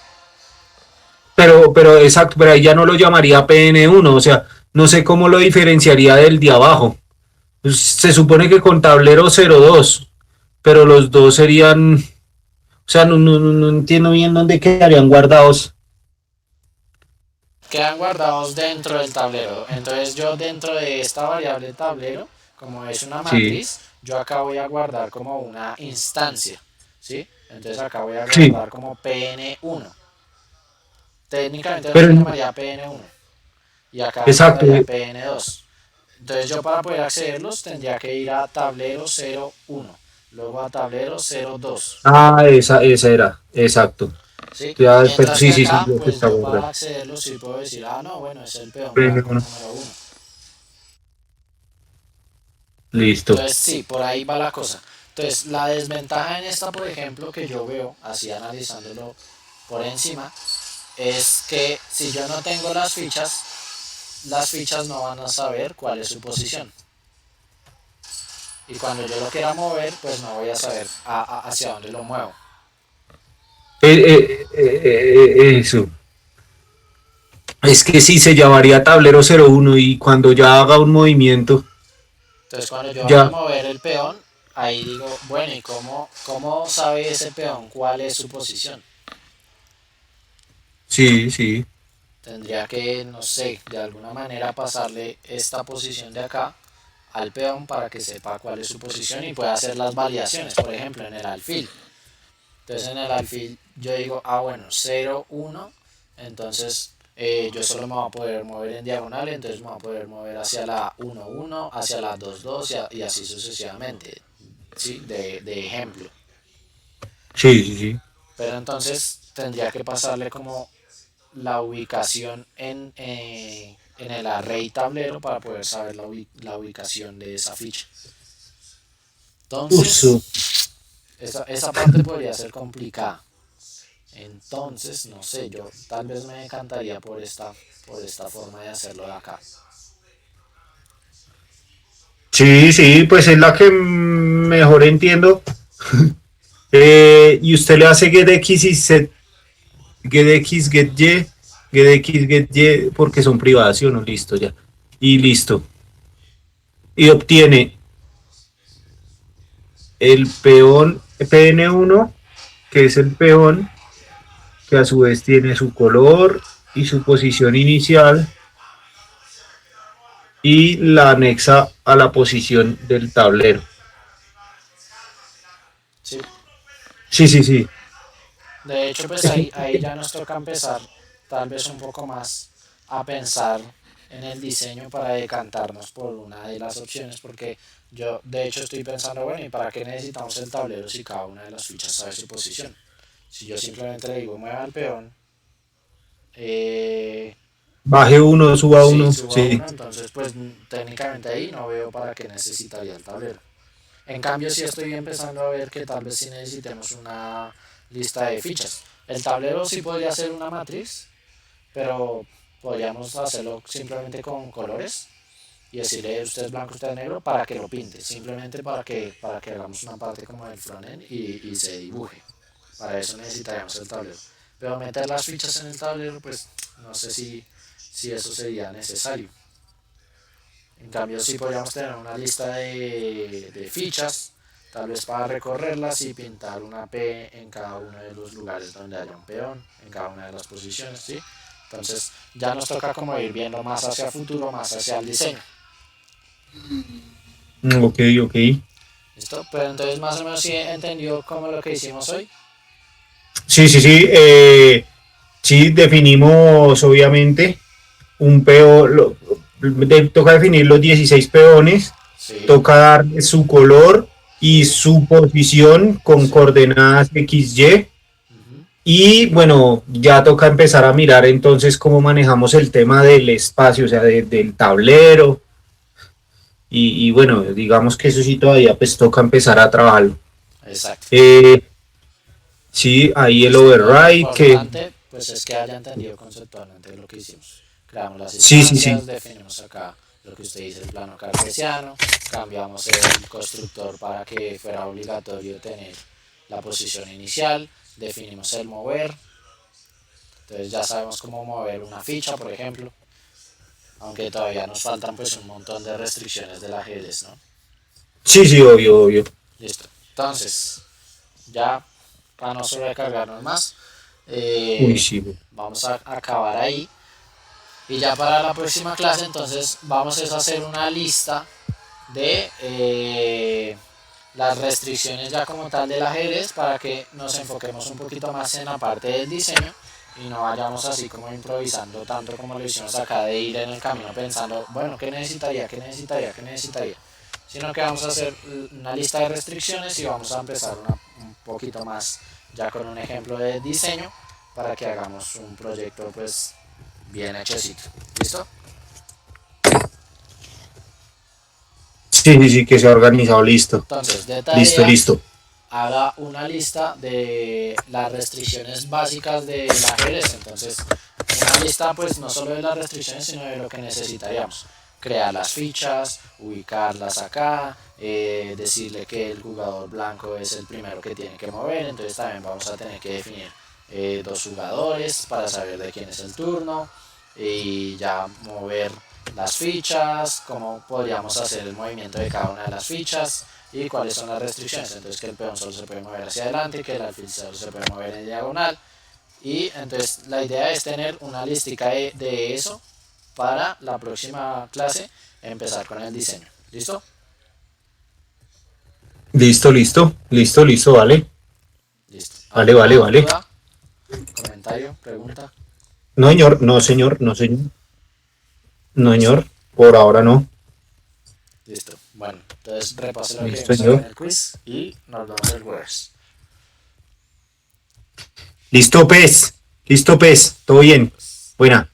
Pero exacto, pero ahí ya no lo llamaría PN1, o sea, no sé cómo lo diferenciaría del de abajo. Pues se supone que con tablero 02, pero los dos serían, o sea, no entiendo bien dónde quedarían guardados. quedan guardados dentro del tablero. Entonces yo dentro de esta variable tablero, como es una Sí, matriz, yo acá voy a guardar como una instancia, ¿sí? Entonces acá voy a sí, guardar como pn1. Técnicamente no pero se llamaría pn1 y acá exacto. guardaría pn2. Entonces yo para poder accederlos tendría que ir a tablero 01, luego a tablero 02. Esa era, exacto. ¿Sí? Ya, pero Mientras que sí, sí, sí, acá, lo que pues está yo para guardado. accederlo sí puedo decir, ah, no, bueno, es el peón blanco Bueno, número uno. listo. Entonces, sí, por ahí va la cosa. Entonces, la desventaja en esta, por ejemplo, que yo veo, así analizándolo por encima, es que si yo no tengo las fichas no van a saber cuál es su posición. Y cuando yo lo quiera mover, pues no voy a saber hacia dónde lo muevo. Eso. Es que sí se llamaría tablero 01 y cuando ya haga un movimiento, Entonces, cuando yo vaya a ya, mover el peón, ahí digo, bueno, ¿y cómo sabe ese peón cuál es su posición? sí, sí, Tendría que, no sé, de alguna manera pasarle esta posición de acá al peón para que sepa cuál es su posición y pueda hacer las variaciones, por ejemplo, en el alfil. Entonces en el alfil yo digo, ah, bueno, 0, 1, entonces yo solo me voy a poder mover en diagonal, entonces me voy a poder mover hacia la 1, 1, hacia la 2, 2 y así sucesivamente, ¿sí? De ejemplo. sí, sí, sí. Pero entonces tendría que pasarle como la ubicación en el array tablero para poder saber la ubicación de esa ficha. Uso. Entonces, esa parte podría ser complicada. Entonces, no sé, yo tal vez me encantaría por esta forma de hacerlo de acá. Sí, sí, pues es la que mejor entiendo. Y usted le hace get X y set, get X, get X, get Y, porque son privadas, ¿sí o no? Listo, ya. Y listo. Y obtiene el peón PN1, que es el peón, que a su vez tiene su color y su posición inicial, y la anexa a la posición del tablero. ¿Sí? Sí, sí, sí. De hecho, pues ahí ya nos toca empezar tal vez un poco más a pensar en el diseño para decantarnos por una de las opciones, porque yo de hecho estoy pensando, bueno, ¿y para qué necesitamos el tablero si cada una de las fichas sabe su posición? Si yo simplemente le digo, mueva el peón, eh, Baje uno, suba sí, uno. suba Sí. uno, entonces pues técnicamente ahí no veo para qué necesitaría el tablero. En cambio, sí estoy empezando a ver que tal vez sí necesitemos una lista de fichas. El tablero sí podría ser una matriz, pero podríamos hacerlo simplemente con colores y decirle usted es blanco, usted es negro para que lo pinte, simplemente para que hagamos una parte como del frontend y se dibuje. Para eso necesitaríamos el tablero. Pero meter las fichas en el tablero, pues no sé si eso sería necesario. En cambio, sí podríamos tener una lista de fichas, tal vez para recorrerlas y pintar una P en cada uno de los lugares donde haya un peón, en cada una de las posiciones, ¿sí? Entonces, ya nos toca como ir viendo más hacia el futuro, más hacia el diseño. Ok, ok. ¿Listo? Pero entonces, más o menos, sí entendió como lo que hicimos hoy. Sí, sí, sí. Sí, definimos obviamente un peón. Toca definir los 16 peones. Sí, Toca dar su color y sí, su posición con sí. coordenadas XY. Ujú. Y bueno, ya toca empezar a mirar entonces cómo manejamos el tema del espacio, o sea, del tablero. Y bueno, digamos que eso sí todavía pues toca empezar a trabajarlo. Exacto. Eh, sí, ahí el Listo. Entonces, lo override, que importante pues es que haya entendido conceptualmente lo que hicimos. Creamos las sí, sí, sí. instancias, definimos acá lo que usted dice, el plano cartesiano, cambiamos el constructor para que fuera obligatorio tener la posición inicial, definimos el mover, entonces ya sabemos cómo mover una ficha, por ejemplo, aunque todavía nos faltan pues un montón de restricciones del ajedrez, ¿no? Sí, sí, obvio, obvio. Listo. Entonces, ya para no sobrecargarnos más, Uy, sí. vamos a acabar ahí. Y ya para la próxima clase, entonces vamos a hacer una lista de las restricciones ya como tal del ajedrez para que nos enfoquemos un poquito más en la parte del diseño y no vayamos así como improvisando tanto como lo hicimos acá de ir en el camino pensando, bueno, ¿qué necesitaría? ¿Qué necesitaría? ¿Qué necesitaría? Sino que vamos a hacer una lista de restricciones y vamos a empezar un poquito más ya con un ejemplo de diseño para que hagamos un proyecto pues bien hechecito. ¿Listo? Sí, sí, sí, que se ha organizado, listo. Entonces, de Listo, tarea, listo. haga una lista de las restricciones básicas del ajedrez. Entonces, una lista pues no solo de las restricciones, sino de lo que necesitaríamos. Crear las fichas, ubicarlas acá, decirle que el jugador blanco es el primero que tiene que mover. Entonces también vamos a tener que definir dos jugadores para saber de quién es el turno y ya mover las fichas, cómo podríamos hacer el movimiento de cada una de las fichas y cuáles son las restricciones. Entonces que el peón solo se puede mover hacia adelante, que el alfil solo se puede mover en diagonal. Y entonces la idea es tener una listica de eso para la próxima clase empezar con el diseño. ¿Listo? Listo, listo. Listo, listo, vale. Listo. Vale, vale, ¿Alguna vale. duda? ¿Comentario? ¿Pregunta? No, señor, no, señor, no, señor. No, señor, por ahora no. Listo. Bueno, entonces repase lo que Listo, vimos acá en señor. el quiz y nos vemos el jueves. Listo, pez. Listo, pez. Todo bien. Buena.